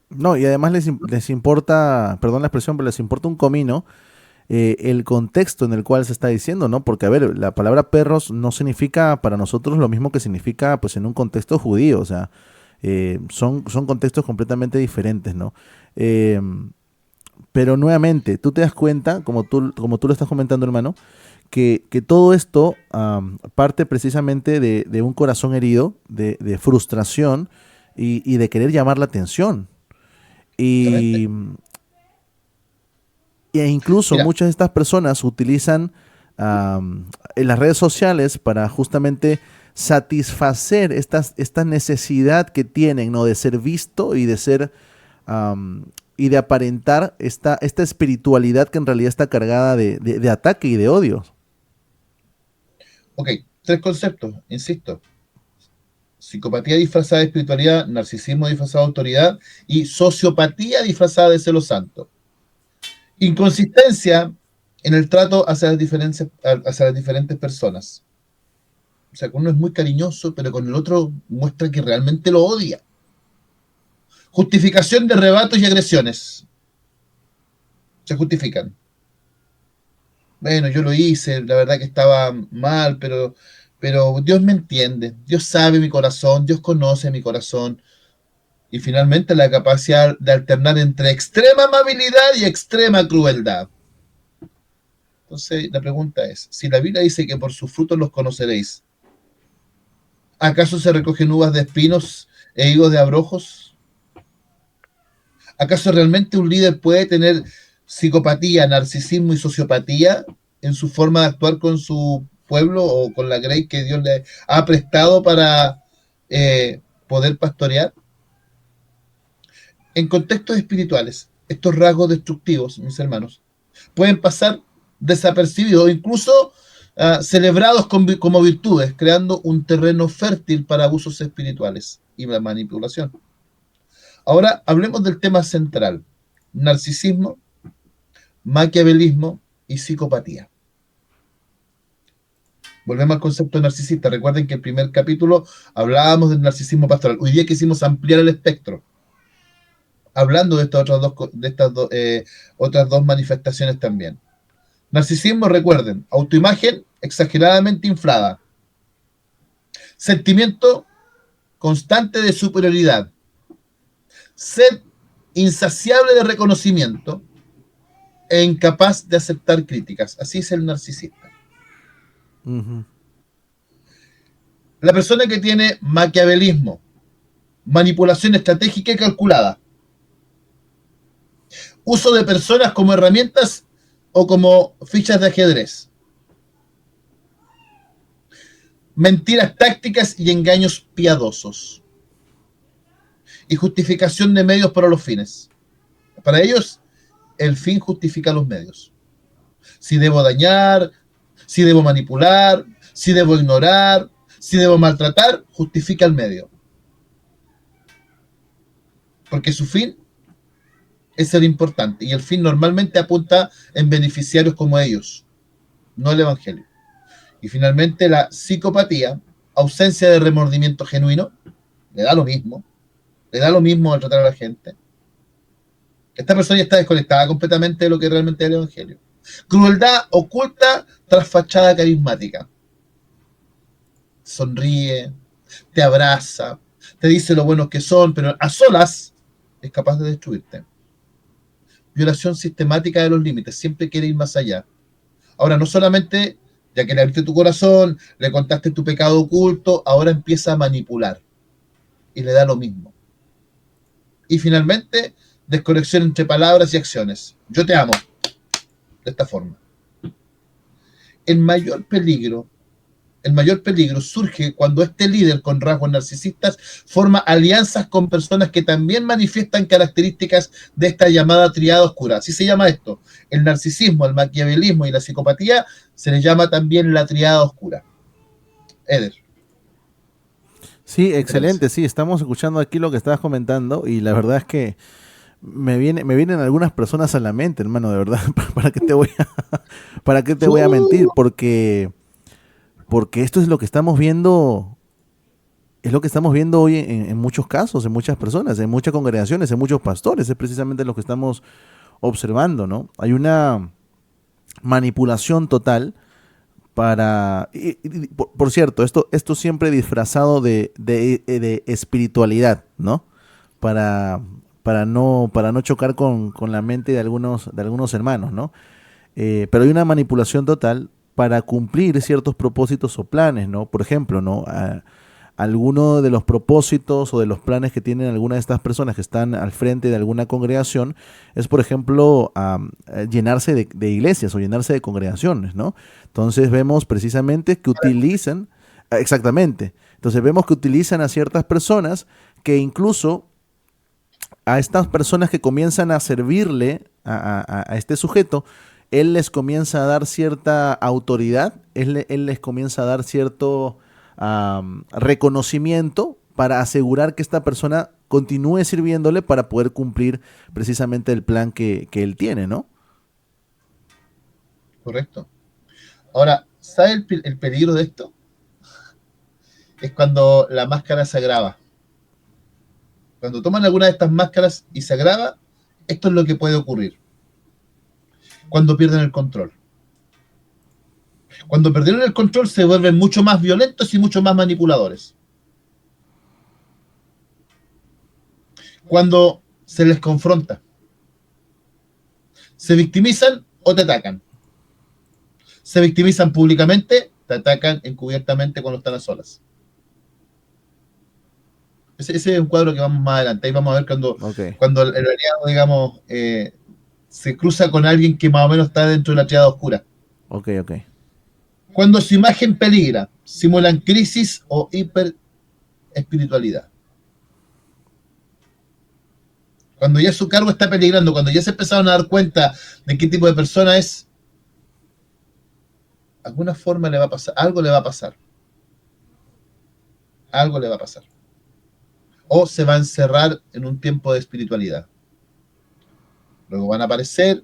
No, y además les importa, perdón la expresión, pero les importa un comino el contexto en el cual se está diciendo, ¿no? Porque, a ver, la palabra perros no significa para nosotros lo mismo que significa, pues, en un contexto judío, o sea, son contextos completamente diferentes, ¿no? Eh, pero nuevamente, tú te das cuenta, como tú lo estás comentando, hermano, que todo esto parte precisamente de un corazón herido, de frustración y de querer llamar la atención. Y, Exactamente. e incluso Mira, muchas de estas personas utilizan en las redes sociales para justamente satisfacer esta necesidad que tienen, ¿no? De ser visto y de ser y de aparentar esta espiritualidad que en realidad está cargada de ataque y de odio. ok, tres conceptos, insisto. Psicopatía disfrazada de espiritualidad, narcisismo disfrazado de autoridad y sociopatía disfrazada de celo santo. Inconsistencia en el trato hacia las diferentes personas. O sea, con uno es muy cariñoso, pero con el otro muestra que realmente lo odia. Justificación de rebatos y agresiones. Se justifican. Bueno, yo lo hice, la verdad que estaba mal, pero Dios me entiende, Dios sabe mi corazón, Dios conoce mi corazón. Y finalmente la capacidad de alternar entre extrema amabilidad y extrema crueldad. Entonces la pregunta es, si la Biblia dice que por sus frutos los conoceréis, ¿acaso se recogen uvas de espinos e higos de abrojos? ¿Acaso realmente un líder puede tener psicopatía, narcisismo y sociopatía en su forma de actuar con su pueblo o con la grey que Dios le ha prestado para poder pastorear? En contextos espirituales, estos rasgos destructivos, mis hermanos, pueden pasar desapercibidos o incluso celebrados como virtudes, creando un terreno fértil para abusos espirituales y la manipulación. Ahora hablemos del tema central: narcisismo, maquiavelismo y psicopatía. Volvemos al concepto narcisista. Recuerden que en el primer capítulo hablábamos del narcisismo pastoral. Hoy día quisimos ampliar el espectro, hablando de estas otras dos manifestaciones también. Narcisismo, recuerden, autoimagen exageradamente inflada, sentimiento constante de superioridad, sed insaciable de reconocimiento e incapaz de aceptar críticas. Así es el narcisista. Ujú. La persona que tiene maquiavelismo, manipulación estratégica y calculada, uso de personas como herramientas o como fichas de ajedrez, mentiras tácticas y engaños piadosos, y justificación de medios para los fines. Para ellos, el fin justifica los medios. Si debo dañar, si debo manipular, si debo ignorar, si debo maltratar, justifica el medio. Porque su fin es el importante. Y el fin normalmente apunta en beneficiarios como ellos, no el evangelio. Y finalmente la psicopatía, ausencia de remordimiento genuino, le da lo mismo al tratar a la gente. Esta persona ya está desconectada completamente de lo que realmente es el evangelio. Crueldad oculta tras fachada carismática. Sonríe, te abraza, te dice lo buenos que son, pero a solas es capaz de destruirte. Violación sistemática de los límites, siempre quiere ir más allá. Ahora, no solamente, ya que le abriste tu corazón, le contaste tu pecado oculto, ahora empieza a manipular y le da lo mismo. Y finalmente, desconexión entre palabras y acciones. Yo te amo, de esta forma. El mayor peligro El mayor peligro surge cuando este líder con rasgos narcisistas forma alianzas con personas que también manifiestan características de esta llamada triada oscura. Así se llama esto. El narcisismo, el maquiavelismo y la psicopatía se les llama también la triada oscura. Eder, Sí, ¿qué te parece? excelente, sí, estamos escuchando aquí lo que estabas comentando y la verdad es que me vienen algunas personas a la mente, hermano, de verdad, ¿para qué te voy a, para qué te voy a mentir? Porque esto es lo que estamos viendo, es lo que estamos viendo hoy en muchos casos, en muchas personas, en muchas congregaciones, en muchos pastores, es precisamente lo que estamos observando, ¿no? Hay una manipulación total para... por cierto, esto siempre disfrazado de espiritualidad, ¿no? Para, para no chocar con la mente de algunos hermanos, ¿no? Pero hay una manipulación total para cumplir ciertos propósitos o planes, ¿no? Por ejemplo, ¿no? Alguno de los propósitos o de los planes que tienen algunas de estas personas que están al frente de alguna congregación es, por ejemplo, llenarse de iglesias o llenarse de congregaciones, ¿no? Entonces vemos precisamente que utilizan, exactamente, entonces vemos que utilizan a ciertas personas que incluso a estas personas que comienzan a servirle a este sujeto, él les comienza a dar cierta autoridad, él les comienza a dar cierto reconocimiento para asegurar que esta persona continúe sirviéndole para poder cumplir precisamente el plan que él tiene, ¿no? Correcto. Ahora, ¿sabe el peligro de esto? Es cuando la máscara se agrava. Cuando toman alguna de estas máscaras y se agrava, esto es lo que puede ocurrir. Cuando pierden el control. Cuando perdieron el control se vuelven mucho más violentos y mucho más manipuladores. Cuando se les confronta, se victimizan o te atacan. Se victimizan públicamente, te atacan encubiertamente cuando están a solas. Ese es un cuadro que vamos más adelante. Ahí vamos a ver Ok, cuando el aliado, digamos, se cruza con alguien que más o menos está dentro de la triada oscura. ok, ok. Cuando su imagen peligra, simulan crisis o hiperespiritualidad. Cuando ya su cargo está peligrando, cuando ya se empezaron a dar cuenta de qué tipo de persona es, alguna forma le va a pasar, algo le va a pasar, algo le va a pasar. O se va a encerrar en un tiempo de espiritualidad. Luego van a aparecer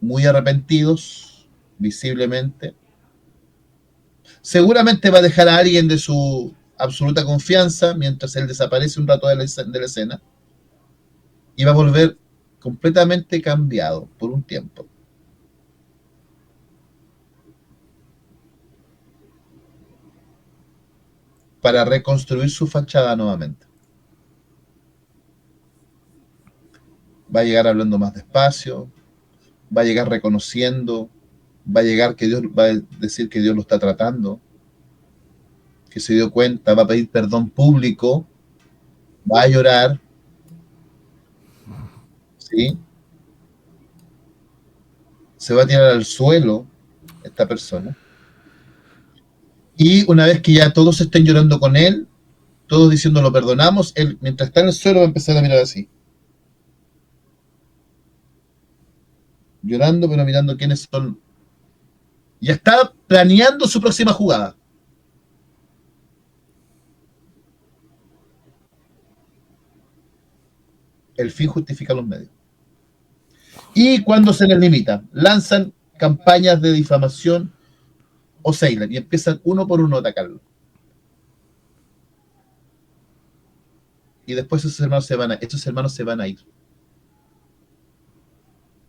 muy arrepentidos, visiblemente. Seguramente va a dejar a alguien de su absoluta confianza mientras él desaparece un rato de la escena y va a volver completamente cambiado por un tiempo. Para reconstruir su fachada nuevamente. Va a llegar hablando más despacio, va a llegar reconociendo, va a llegar que Dios va a decir que Dios lo está tratando, que se dio cuenta, va a pedir perdón público, va a llorar, ¿sí? Se va a tirar al suelo esta persona. Y una vez que ya todos estén llorando con él, todos diciendo lo perdonamos, él mientras está en el suelo va a empezar a mirar así, llorando pero mirando quiénes son. Ya está planeando su próxima jugada. El fin justifica los medios. Y cuando se les limita, lanzan campañas de difamación o Sailor y empiezan uno por uno a atacarlo. Y después estos hermanos se van a ir.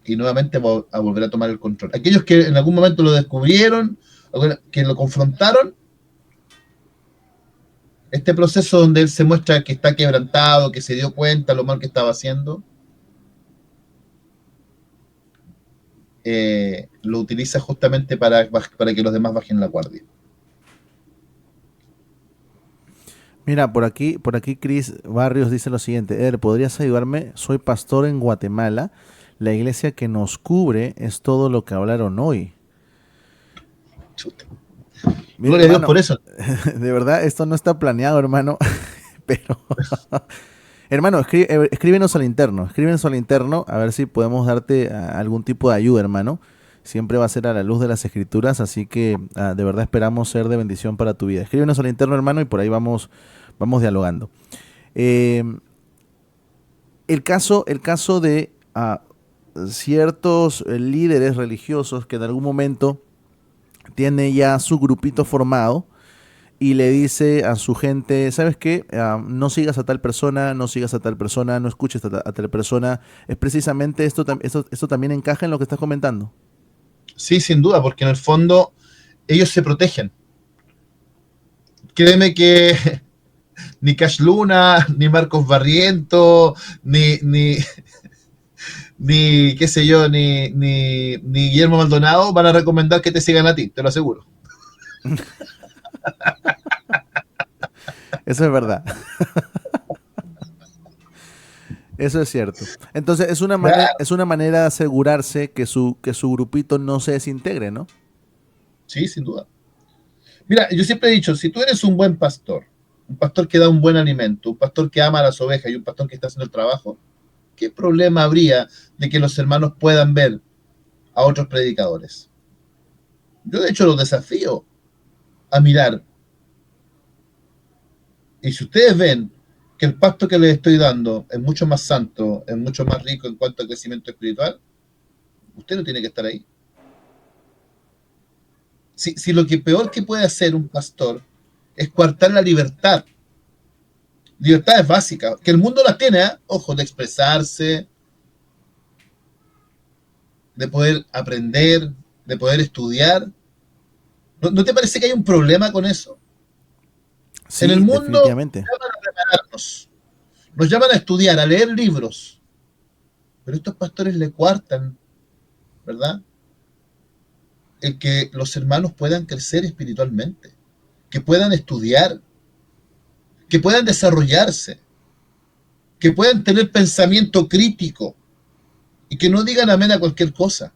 y nuevamente va a volver a tomar el control. Aquellos que en algún momento lo descubrieron, que lo confrontaron, este proceso donde él se muestra que está quebrantado, que se dio cuenta lo mal que estaba haciendo, lo utiliza justamente para que los demás bajen la guardia. Mira, por aquí Chris Barrios dice lo siguiente: Eder, ¿podrías ayudarme? Soy pastor en Guatemala. La iglesia que nos cubre es todo lo que hablaron hoy. Chuta. Mira, Gloria a Dios hermano, por eso. de verdad, esto no está planeado, hermano. Pero, hermano, escríbenos al interno, a ver si podemos darte algún tipo de ayuda, hermano. Siempre va a ser a la luz de las escrituras, así que de verdad esperamos ser de bendición para tu vida. Escríbenos al interno, hermano, y por ahí vamos dialogando. Eh, el caso de ciertos líderes religiosos que en algún momento tiene ya su grupito formado y le dice a su gente, ¿sabes qué? No sigas a tal persona, no sigas a tal persona, no escuches a tal persona. Es precisamente esto también encaja en lo que estás comentando. Sí, sin duda, porque en el fondo ellos se protegen. Créeme que ni Cash Luna, ni Marcos Barriento, ni qué sé yo, ni Guillermo Maldonado van a recomendar que te sigan a ti, te lo aseguro. Eso es verdad. Eso es cierto. Entonces Claro. es una manera de asegurarse que su grupito no se desintegre, ¿no? Sí, sin duda. Mira, yo siempre he dicho, si tú eres un buen pastor, un pastor que da un buen alimento, un pastor que ama a las ovejas y un pastor que está haciendo el trabajo, ¿qué problema habría de que los hermanos puedan ver a otros predicadores? Yo de hecho los desafío a mirar. Y si ustedes ven que el pasto que les estoy dando es mucho más santo, es mucho más rico en cuanto a crecimiento espiritual, usted no tiene que estar ahí. Si lo que peor que puede hacer un pastor es coartar la libertad, libertades básicas, que el mundo las tiene, ¿eh? Ojo, de expresarse, de poder aprender, de poder estudiar. ¿No te parece que hay un problema con eso? En el Sí, mundo definitivamente. nos llaman a prepararnos, nos llaman a estudiar, a leer libros, pero estos pastores le cuartan, ¿verdad? El que los hermanos puedan crecer espiritualmente, que puedan estudiar, que puedan desarrollarse, que puedan tener pensamiento crítico y que no digan amén a cualquier cosa.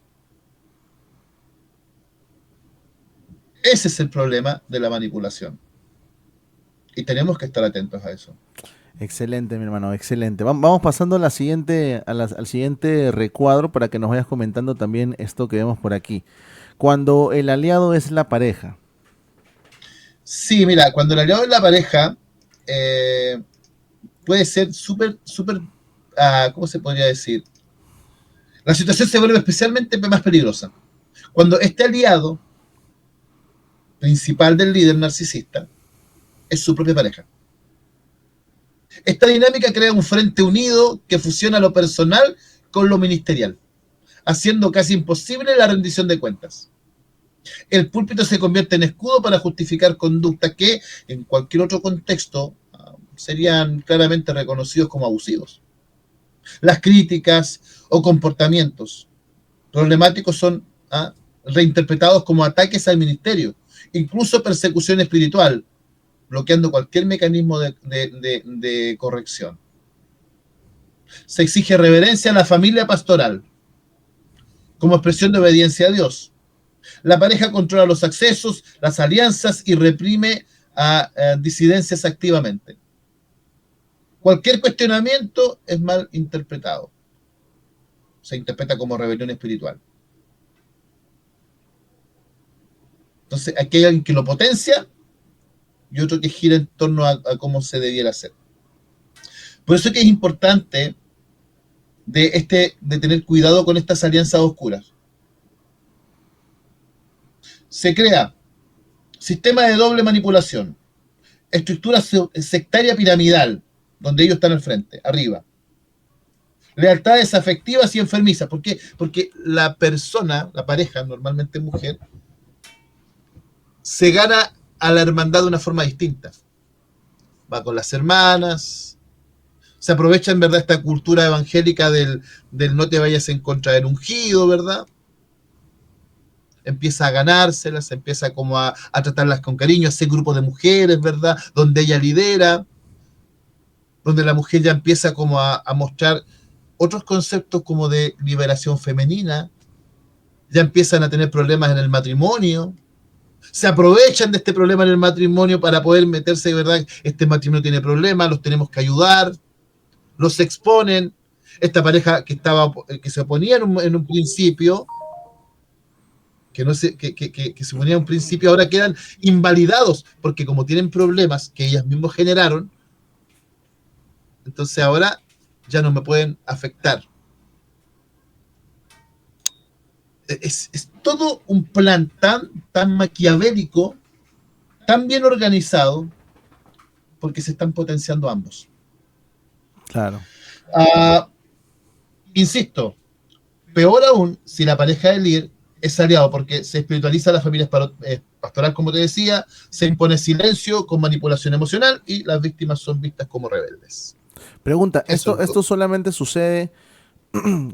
Ese es el problema de la manipulación. Y tenemos que estar atentos a eso. Excelente, mi hermano, excelente. Vamos pasando a al siguiente recuadro para que nos vayas comentando también esto que vemos por aquí. Cuando el aliado es la pareja. Sí, mira, cuando el aliado es la pareja, eh, puede ser súper, ¿cómo se podría decir? La situación se vuelve especialmente más peligrosa. Cuando este aliado principal del líder narcisista es su propia pareja. Esta dinámica crea un frente unido que fusiona lo personal con lo ministerial, haciendo casi imposible la rendición de cuentas. El púlpito se convierte en escudo para justificar conductas que, en cualquier otro contexto, serían claramente reconocidos como abusivos. Las críticas o comportamientos problemáticos son reinterpretados como ataques al ministerio, incluso persecución espiritual, bloqueando cualquier mecanismo de corrección. Se exige reverencia a la familia pastoral como expresión de obediencia a Dios. La pareja controla los accesos, las alianzas y reprime a disidencias activamente. Cualquier cuestionamiento es mal interpretado. Se interpreta como rebelión espiritual. Entonces, aquí hay alguien que lo potencia y otro que gira en torno a cómo se debiera hacer. Por eso es que es importante de tener cuidado con estas alianzas oscuras. Se crea sistema de doble manipulación, estructura sectaria piramidal, donde ellos están al frente, arriba. lealtades afectivas y enfermizas. ¿Por qué? Porque la persona, la pareja, normalmente mujer, se gana a la hermandad de una forma distinta. Va con las hermanas, se aprovecha en verdad esta cultura evangélica del no te vayas en contra del ungido, ¿verdad? Empieza a ganárselas, empieza como a tratarlas con cariño, a ese grupo de mujeres, ¿verdad? Donde ella lidera, donde la mujer ya empieza como a mostrar otros conceptos como de liberación femenina, ya empiezan a tener problemas en el matrimonio, se aprovechan de este problema en el matrimonio para poder meterse, de verdad, este matrimonio tiene problemas, los tenemos que ayudar, los exponen, esta pareja que se oponía en un principio, que se oponía en un principio, ahora quedan invalidados, porque como tienen problemas que ellas mismos generaron, entonces ahora ya no me pueden afectar. Es todo un plan tan maquiavélico, tan bien organizado, porque se están potenciando ambos. Claro. Uh, Insisto, peor aún si la pareja del líder es aliado, porque se espiritualiza la familia pastoral, como te decía, se impone silencio con manipulación emocional y las víctimas son vistas como rebeldes. Pregunta, ¿esto solamente sucede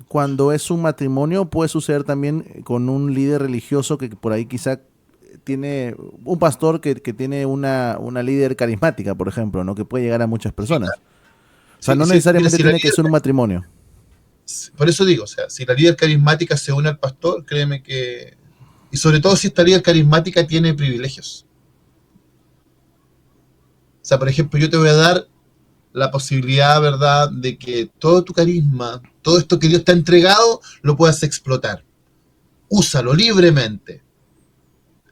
cuando es un matrimonio o puede suceder también con un líder religioso que por ahí quizá tiene un pastor que tiene una líder carismática, por ejemplo, ¿no? Que puede llegar a muchas personas? O sea, no necesariamente si tiene que ser un matrimonio. Por eso digo, o sea, si la líder carismática se une al pastor, créeme que... Y sobre todo si esta líder carismática tiene privilegios. O sea, por ejemplo, yo te voy a dar la posibilidad, ¿verdad?, de que todo tu carisma, todo esto que Dios te ha entregado, lo puedas explotar. Úsalo libremente.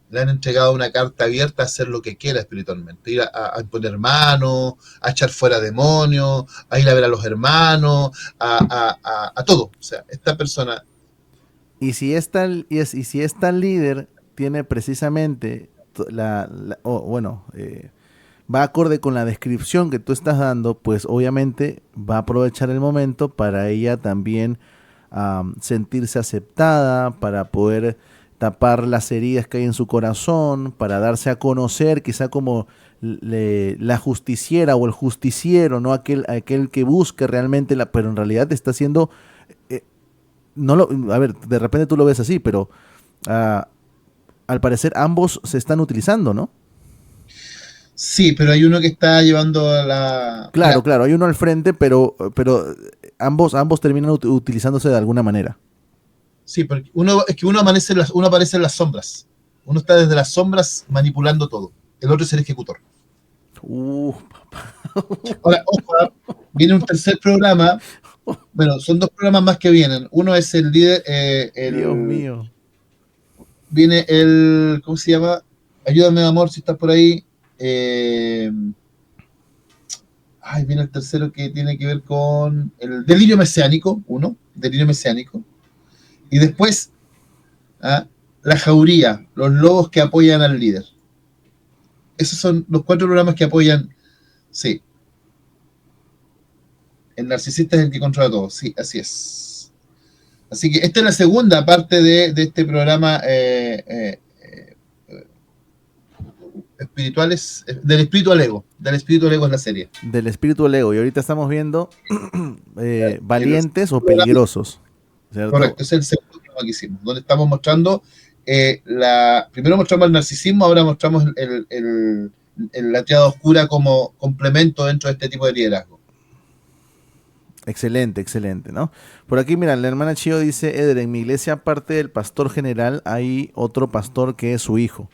Le han entregado una carta abierta a hacer lo que quiera espiritualmente, ir a imponer manos, a echar fuera demonios, a ir a ver a los hermanos, a todo. O sea, esta persona... Y si esta líder tiene precisamente va acorde con la descripción que tú estás dando, pues obviamente va a aprovechar el momento para ella también sentirse aceptada, para poder tapar las heridas que hay en su corazón, para darse a conocer, quizá como la justiciera o el justiciero, ¿no? Aquel que busque realmente, pero en realidad está haciendo... a ver, de repente tú lo ves así, pero al parecer ambos se están utilizando, ¿no? Sí, pero hay uno que está llevando a la... Claro, claro, hay uno al frente, pero ambos terminan utilizándose de alguna manera. Sí, porque uno aparece en las sombras. Uno está desde las sombras manipulando todo. El otro es el ejecutor. Papá. Ahora, ojo, viene un tercer programa. Bueno, son dos programas más que vienen. Uno es el líder, Dios mío. viene el, ¿cómo se llama? Ayúdame, amor, si estás por ahí. Viene el tercero que tiene que ver con el delirio mesiánico, delirio mesiánico. Y después, la jauría, los lobos que apoyan al líder. Esos son los 4 programas que apoyan, sí. El narcisista es el que controla todo, sí, así es. Así que esta es la segunda parte de este programa espirituales, del espíritu al ego. Del espíritu al ego es la serie. Del espíritu al ego. Y ahorita estamos viendo valientes o peligrosos, ¿cierto? Correcto, es el segundo programa que hicimos, donde estamos mostrando primero mostramos el narcisismo, ahora mostramos la triada oscura como complemento dentro de este tipo de liderazgo. Excelente, excelente, ¿no? Por aquí, mira, la hermana Chio dice, Eder, en mi iglesia, aparte del pastor general, hay otro pastor que es su hijo.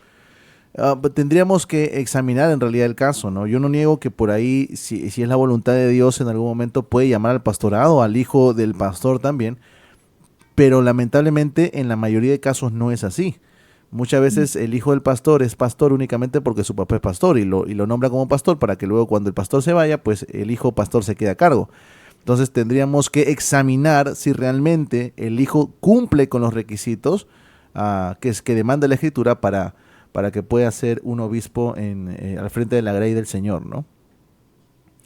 Tendríamos que examinar en realidad el caso, ¿no? Yo no niego que por ahí, si es la voluntad de Dios, en algún momento puede llamar al pastorado, al hijo del pastor también, pero lamentablemente en la mayoría de casos no es así. Muchas veces el hijo del pastor es pastor únicamente porque su papá es pastor y lo nombra como pastor para que luego cuando el pastor se vaya, pues el hijo pastor se quede a cargo. Entonces tendríamos que examinar si realmente el hijo cumple con los requisitos que demanda la escritura para que pueda ser un obispo al frente de la grey del Señor, ¿no?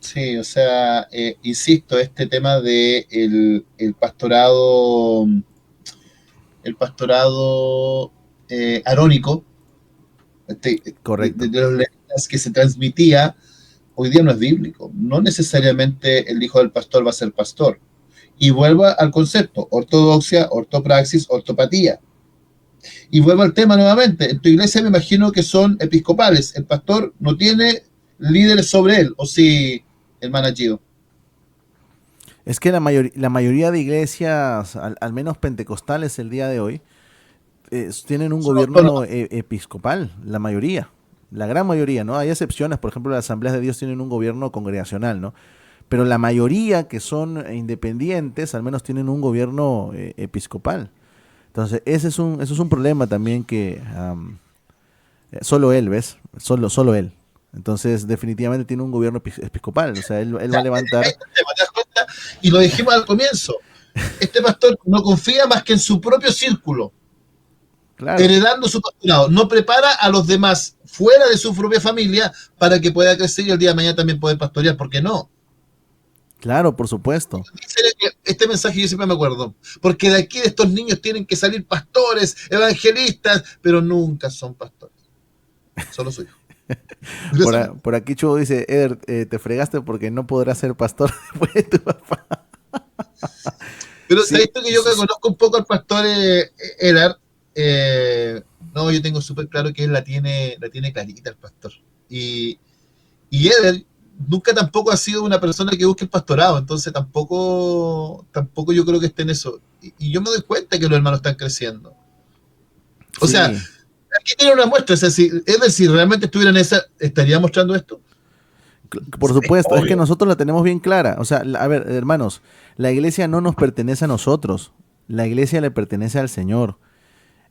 Sí, o sea, insisto, este tema de el pastorado arónico, Correcto. de los levitas que se transmitía, hoy día no es bíblico. No necesariamente el hijo del pastor va a ser pastor. Y vuelvo al concepto, ortodoxia, ortopraxis, ortopatía. Y vuelvo al tema nuevamente, en tu iglesia me imagino que son episcopales, el pastor no tiene líderes sobre él, o si, hermana Gio. Es que la mayoría de iglesias, al menos pentecostales el día de hoy, tienen un Son gobierno autónomas. episcopal, la mayoría, la gran mayoría, ¿no? Hay excepciones, por ejemplo, las asambleas de Dios tienen un gobierno congregacional, ¿no? Pero la mayoría que son independientes, al menos tienen un gobierno episcopal. Entonces, eso es un problema también que solo él, ¿ves? Solo él. Entonces, definitivamente tiene un gobierno episcopal, o sea, él va Ya, a ahí levantar, está el tema, ¿te das cuenta? Y lo dijimos al comienzo. Este pastor no confía más que en su propio círculo, claro. heredando su pastorado. No prepara a los demás fuera de su propia familia para que pueda crecer y el día de mañana también poder pastorear. ¿Por qué no? Claro, por supuesto. Este mensaje yo siempre me acuerdo, porque de aquí de estos niños tienen que salir pastores, evangelistas, pero nunca son pastores, solo su hijo, curiosamente. Por aquí Chugo dice, Eder, te fregaste porque no podrás ser pastor después de tu papá. Pero Sí, sabéis tú que yo que conozco un poco al pastor Elar, no, yo tengo súper claro que él la tiene clarita el pastor. Y, y Eder nunca tampoco ha sido una persona que busque el pastorado, entonces tampoco yo creo que esté en eso. Y yo me doy cuenta que los hermanos están creciendo. O sea, sí, aquí tiene una muestra, o sea, si Eder si realmente estuviera en esa, ¿estaría mostrando esto? por Es supuesto, es que obvio. nosotros la tenemos bien clara. O sea, a ver, hermanos, la iglesia no nos pertenece a nosotros, la iglesia le pertenece al Señor.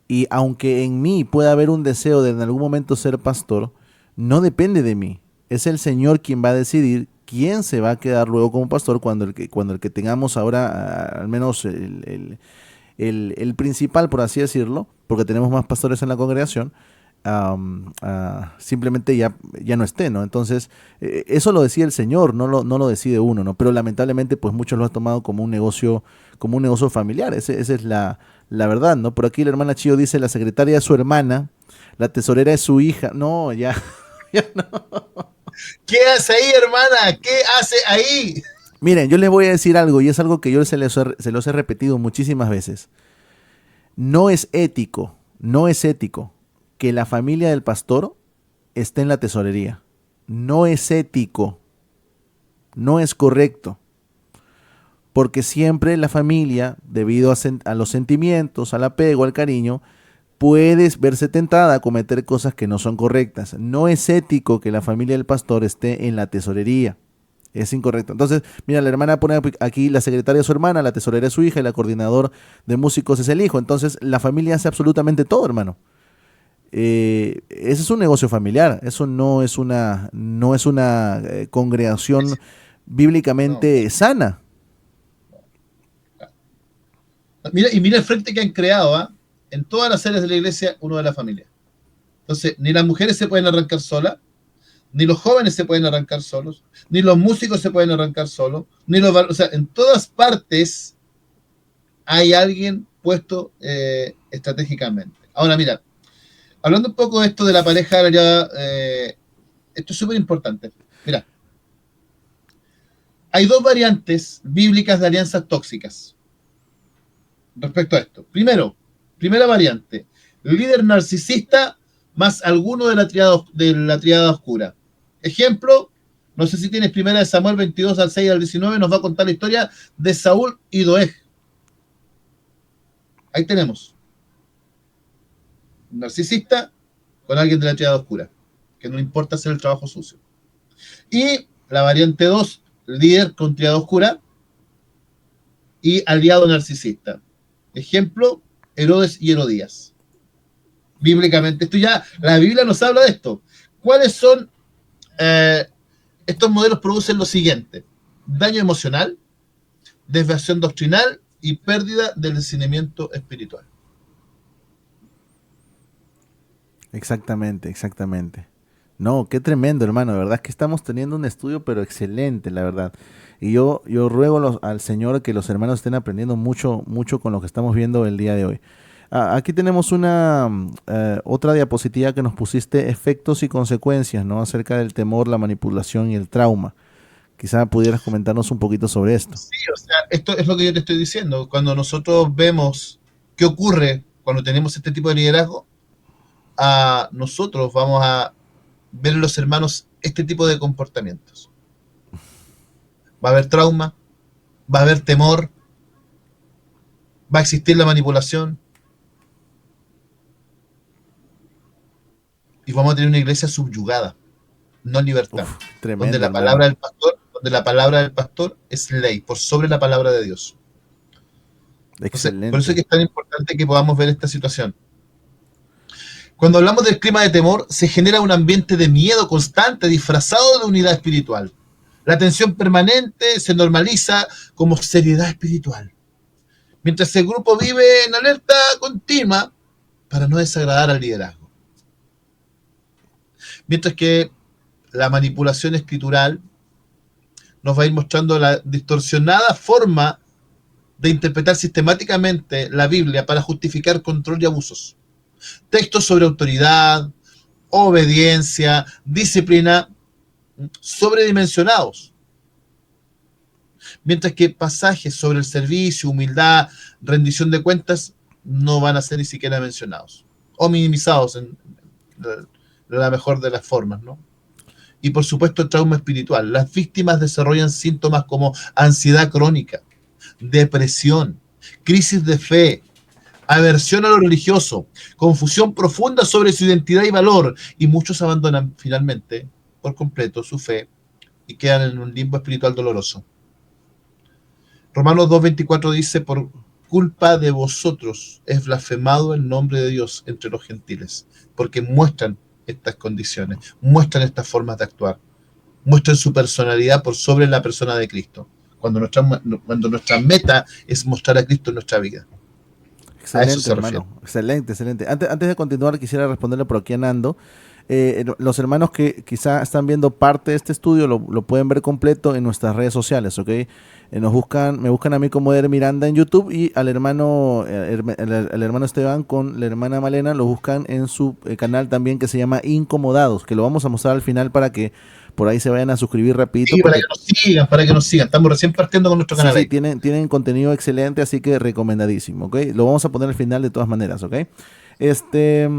Y aunque en mí pueda haber un deseo de en algún momento ser pastor, no depende de mí. Es el Señor quien va a decidir quién se va a quedar luego como pastor cuando el que tengamos ahora, al menos el principal, por así decirlo, porque tenemos más pastores en la congregación, simplemente ya no esté, ¿no? Entonces, eso lo decide el Señor, no lo decide uno, ¿no? Pero lamentablemente, pues muchos lo han tomado como un negocio familiar. Esa es la verdad, ¿no? Por aquí la hermana Chío dice, la secretaria es su hermana, la tesorera es su hija. No, ya, ya no. ¿Qué hace ahí, hermana? ¿Qué hace ahí? Miren, yo les voy a decir algo, y es algo que yo se los he repetido muchísimas veces. No es ético que la familia del pastor esté en la tesorería. No es ético, no es correcto, porque siempre la familia, debido a los sentimientos, al apego, al cariño, puede verse tentada a cometer cosas que no son correctas. No es ético que la familia del pastor esté en la tesorería. Es incorrecto. Entonces, mira, la hermana pone aquí la secretaria es su hermana, la tesorera es su hija y la coordinador de músicos es el hijo. Entonces, la familia hace absolutamente todo, hermano. Ese es un negocio familiar. Eso no es una congregación No. bíblicamente sana. Mira, y mira el frente que han creado, ¿ah? En todas las áreas de la iglesia, uno de la familia. Entonces, ni las mujeres se pueden arrancar solas, ni los jóvenes se pueden arrancar solos, ni los músicos se pueden arrancar solos, ni los... O sea, en todas partes hay alguien puesto estratégicamente. Ahora, mira, hablando un poco de esto de la pareja, ya, esto es súper importante. Mira, hay dos variantes bíblicas de alianzas tóxicas respecto a esto. Primera variante, líder narcisista más alguno de la triada oscura. Ejemplo, no sé si tienes primera de Samuel 22 al 6 al 19, nos va a contar la historia de Saúl y Doeg. Ahí tenemos, un narcisista con alguien de la triada oscura, que no le importa hacer el trabajo sucio. Y la variante 2, líder con triada oscura y aliado narcisista. Ejemplo, Herodes y Herodías. Bíblicamente, esto ya, la Biblia nos habla de esto. ¿Cuáles son estos modelos? Producen lo siguiente: daño emocional, desviación doctrinal y pérdida del discernimiento espiritual. Exactamente, exactamente. No, qué tremendo, hermano. De verdad es que estamos teniendo un estudio, pero excelente, la verdad. Y yo ruego al Señor que los hermanos estén aprendiendo mucho, mucho con lo que estamos viendo el día de hoy. Aquí tenemos una otra diapositiva que nos pusiste, efectos y consecuencias, ¿no? Acerca del temor, la manipulación y el trauma. Quizá pudieras comentarnos un poquito sobre esto. Sí, o sea, esto es lo que yo te estoy diciendo. Cuando nosotros vemos qué ocurre cuando tenemos este tipo de liderazgo, nosotros vamos a ver en los hermanos este tipo de comportamientos. Va a haber trauma, va a haber temor, va a existir la manipulación y vamos a tener una iglesia subyugada, no libertad, Uf, tremendo, donde la palabra del pastor es ley, por sobre la palabra de Dios. Entonces, por eso es excelente. que es tan importante que podamos ver esta situación. Cuando hablamos del clima de temor, se genera un ambiente de miedo constante disfrazado de unidad espiritual. La tensión permanente se normaliza como seriedad espiritual. Mientras el grupo vive en alerta continua para no desagradar al liderazgo. Mientras que la manipulación escritural nos va a ir mostrando la distorsionada forma de interpretar sistemáticamente la Biblia para justificar control y abusos. Textos sobre autoridad, obediencia, disciplina, sobredimensionados. Mientras que pasajes sobre el servicio, humildad, rendición de cuentas no van a ser ni siquiera mencionados o minimizados en la mejor de las formas, ¿no? Y por supuesto el trauma espiritual. Las víctimas desarrollan síntomas como ansiedad crónica, depresión, crisis de fe, aversión a lo religioso, confusión profunda sobre su identidad y valor, y muchos abandonan finalmente por completo su fe y quedan en un limbo espiritual doloroso. Romanos 2:24 dice, por culpa de vosotros es blasfemado el nombre de Dios entre los gentiles, porque muestran estas condiciones, muestran estas formas de actuar, muestran su personalidad por sobre la persona de Cristo, cuando nuestra meta es mostrar a Cristo en nuestra vida. A eso Excelente, se refiere. hermano. Excelente, excelente. Antes de continuar, quisiera responderle por aquí a Nando. Los hermanos que quizá están viendo parte de este estudio lo pueden ver completo en nuestras redes sociales, ¿ok? Me buscan a mí como Eder Miranda en YouTube y al hermano, el hermano Esteban con la hermana Malena lo buscan en su canal también que se llama Incomodados, que lo vamos a mostrar al final para que por ahí se vayan a suscribir rapidito Sí, para que porque nos sigan, para que nos sigan. Estamos recién partiendo con nuestro sí, canal sí, ahí. tienen contenido excelente, así que recomendadísimo, ¿ok? Lo vamos a poner al final de todas maneras, ¿ok? Este,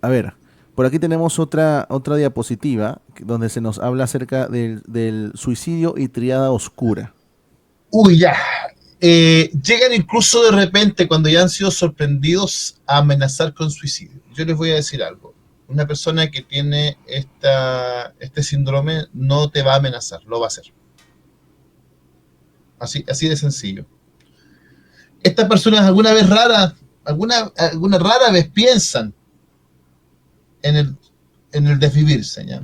a ver, por aquí tenemos otra diapositiva donde se nos habla acerca del suicidio y triada oscura. Uy, ya. Llegan incluso de repente, cuando ya han sido sorprendidos, a amenazar con suicidio. Yo les voy a decir algo. Una persona que tiene este síndrome no te va a amenazar, lo va a hacer. Así de sencillo. Estas personas alguna rara vez piensan en el desvivirse, ¿ya?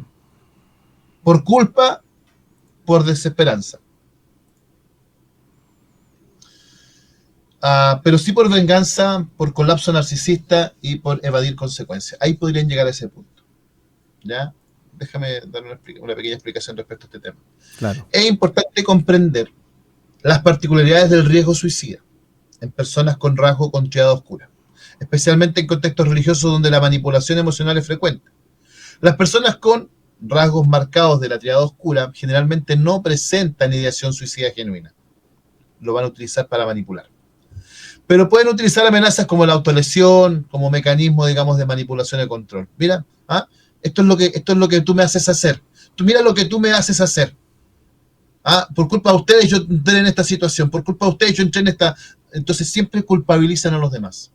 Por culpa, por desesperanza. Pero sí por venganza, por colapso narcisista y por evadir consecuencias. Ahí podrían llegar a ese punto. ¿Ya? Déjame dar una pequeña explicación respecto a este tema. Claro. Es importante comprender las particularidades del riesgo suicida en personas con rasgo con triada oscura, especialmente en contextos religiosos donde la manipulación emocional es frecuente. Las personas con rasgos marcados de la triada oscura generalmente no presentan ideación suicida genuina. Lo van a utilizar para manipular. Pero pueden utilizar amenazas como la autolesión, como mecanismo, digamos, de manipulación y control. Mira, esto es lo que tú me haces hacer. Tú mira lo que tú me haces hacer. Por culpa de ustedes yo entré en esta situación, por culpa de ustedes yo entré en esta... Entonces siempre culpabilizan a los demás.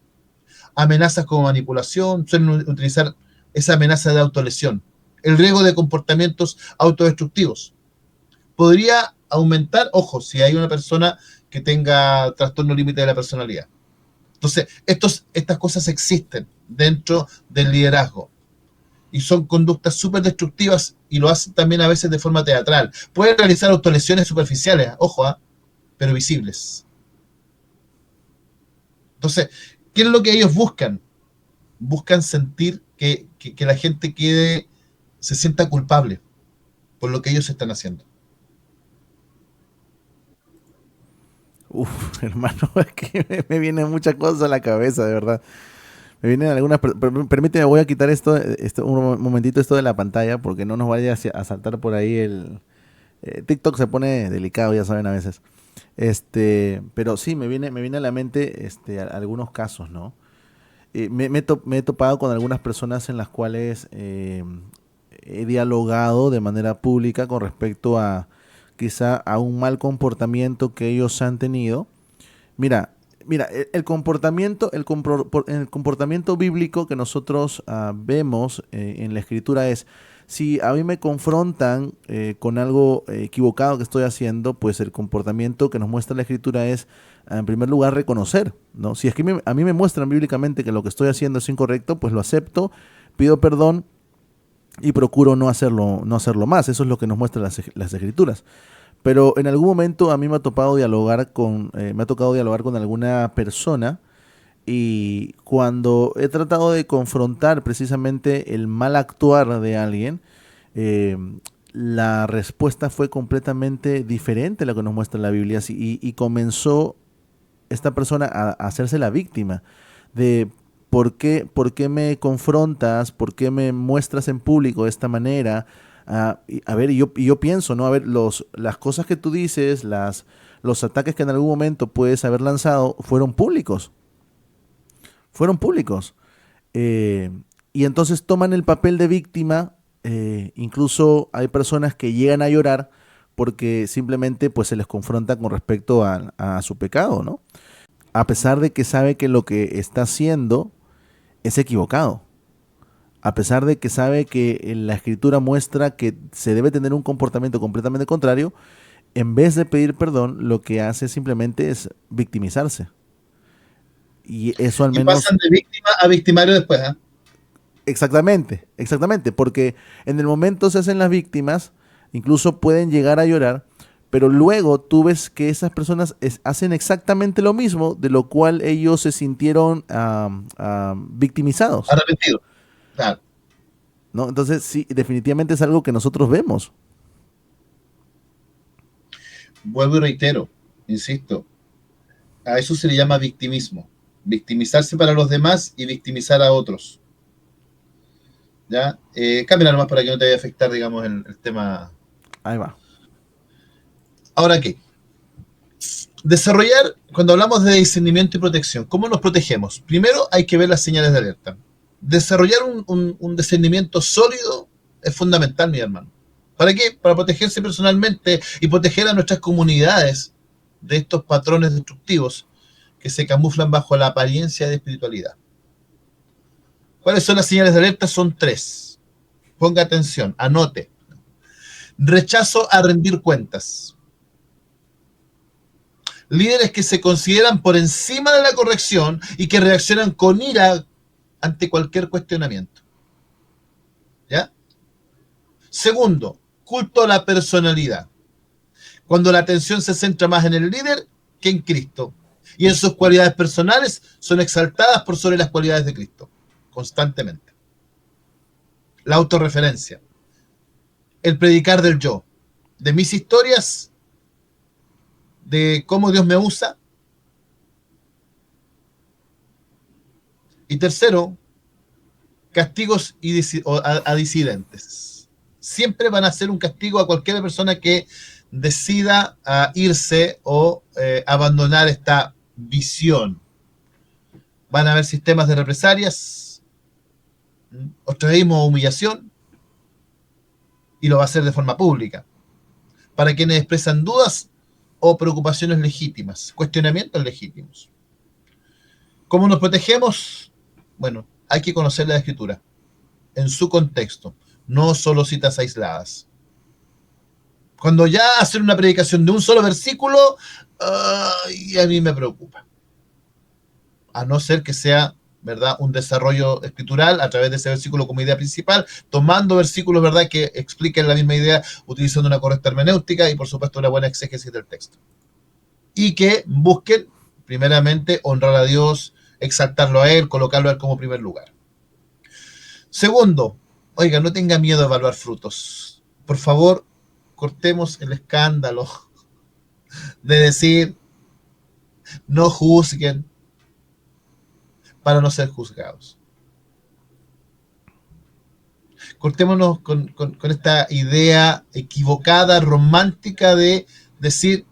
Amenazas como manipulación, suelen utilizar esa amenaza de autolesión. El riesgo de comportamientos autodestructivos. Podría aumentar, ojo, si hay una persona que tenga trastorno límite de la personalidad. Entonces, estas cosas existen dentro del liderazgo y son conductas súper destructivas y lo hacen también a veces de forma teatral. Pueden realizar autolesiones superficiales, ojo, pero visibles. Entonces, ¿qué es lo que ellos buscan? Buscan sentir que que la gente se sienta culpable por lo que ellos están haciendo. Uf, hermano, es que me vienen muchas cosas a la cabeza, de verdad. Me vienen algunas, permíteme, voy a quitar esto un momentito esto de la pantalla porque no nos vaya a saltar por ahí el TikTok se pone delicado, ya saben a veces. Pero sí, me viene a la mente algunos casos, ¿no? Me he topado con algunas personas en las cuales he dialogado de manera pública con respecto a quizá a un mal comportamiento que ellos han tenido. Mira, mira, el comportamiento, el comportamiento bíblico que nosotros vemos en la escritura es, si a mí me confrontan con algo equivocado que estoy haciendo, pues el comportamiento que nos muestra la escritura es, en primer lugar, reconocer, ¿no? Si es que a mí me muestran bíblicamente que lo que estoy haciendo es incorrecto, pues lo acepto, pido perdón y procuro no hacerlo más. Eso es lo que nos muestran las escrituras. Pero en algún momento a mí me ha tocado dialogar con alguna persona y cuando he tratado de confrontar precisamente el mal actuar de alguien, eh, la respuesta fue completamente diferente a lo que nos muestra la Biblia y comenzó esta persona a hacerse la víctima de por qué me confrontas, por qué me muestras en público de esta manera. A ver, y yo pienso, ¿no? A ver, las cosas que tú dices, los ataques que en algún momento puedes haber lanzado, fueron públicos. Fueron públicos. Eh, y entonces toman el papel de víctima. Incluso hay personas que llegan a llorar porque simplemente pues se les confronta con respecto a su pecado, ¿no? A pesar de que sabe que lo que está haciendo es equivocado. A pesar de que sabe que la escritura muestra que se debe tener un comportamiento completamente contrario, en vez de pedir perdón, lo que hace simplemente es victimizarse. Y eso al Y menos, pasan de víctima a victimario después, ¿eh? exactamente, exactamente, porque en el momento se hacen las víctimas, incluso pueden llegar a llorar, pero luego tú ves que esas personas hacen exactamente lo mismo, de lo cual ellos se sintieron victimizados, Arrepentido. Claro. ¿no? Entonces, sí, definitivamente es algo que nosotros vemos. Vuelvo y reitero, insisto, a eso se le llama victimismo. Victimizarse para los demás y victimizar a otros. ¿Ya? Cámbiala nomás para que no te vaya a afectar, digamos, el tema. Ahí va. Ahora, ¿qué? Desarrollar, cuando hablamos de discernimiento y protección, ¿cómo nos protegemos? Primero hay que ver las señales de alerta. Desarrollar un discernimiento sólido es fundamental, mi hermano. ¿Para qué? Para protegerse personalmente y proteger a nuestras comunidades de estos patrones destructivos que se camuflan bajo la apariencia de espiritualidad. ¿Cuáles son las señales de alerta? Son 3. Ponga atención, anote. Rechazo a rendir cuentas. Líderes que se consideran por encima de la corrección y que reaccionan con ira ante cualquier cuestionamiento. ¿Ya? Segundo, culto a la personalidad. Cuando la atención se centra más en el líder que en Cristo. Y en sus cualidades personales son exaltadas por sobre las cualidades de Cristo. Constantemente. La autorreferencia. El predicar del yo. De mis historias, de cómo Dios me usa. Y tercero, castigos a disidentes. Siempre van a ser un castigo a cualquier persona que decida irse o abandonar esta visión. Van a haber sistemas de represalias, ostracismo o humillación, y lo va a hacer de forma pública. Para quienes expresan dudas o preocupaciones legítimas, cuestionamientos legítimos. ¿Cómo nos protegemos? Bueno, hay que conocer la escritura en su contexto, no solo citas aisladas. Cuando ya hacen una predicación de un solo versículo, a mí me preocupa. A no ser que sea, ¿verdad?, un desarrollo escritural a través de ese versículo como idea principal, tomando versículos, ¿verdad?, que expliquen la misma idea, utilizando una correcta hermenéutica y, por supuesto, una buena exégesis del texto. Y que busquen, primeramente, honrar a Dios, exaltarlo a Él, colocarlo a Él como primer lugar. Segundo, oiga, no tenga miedo a evaluar frutos. Por favor, cortemos el escándalo de decir no juzguen para no ser juzgados. Cortémonos con esta idea equivocada, romántica de decir,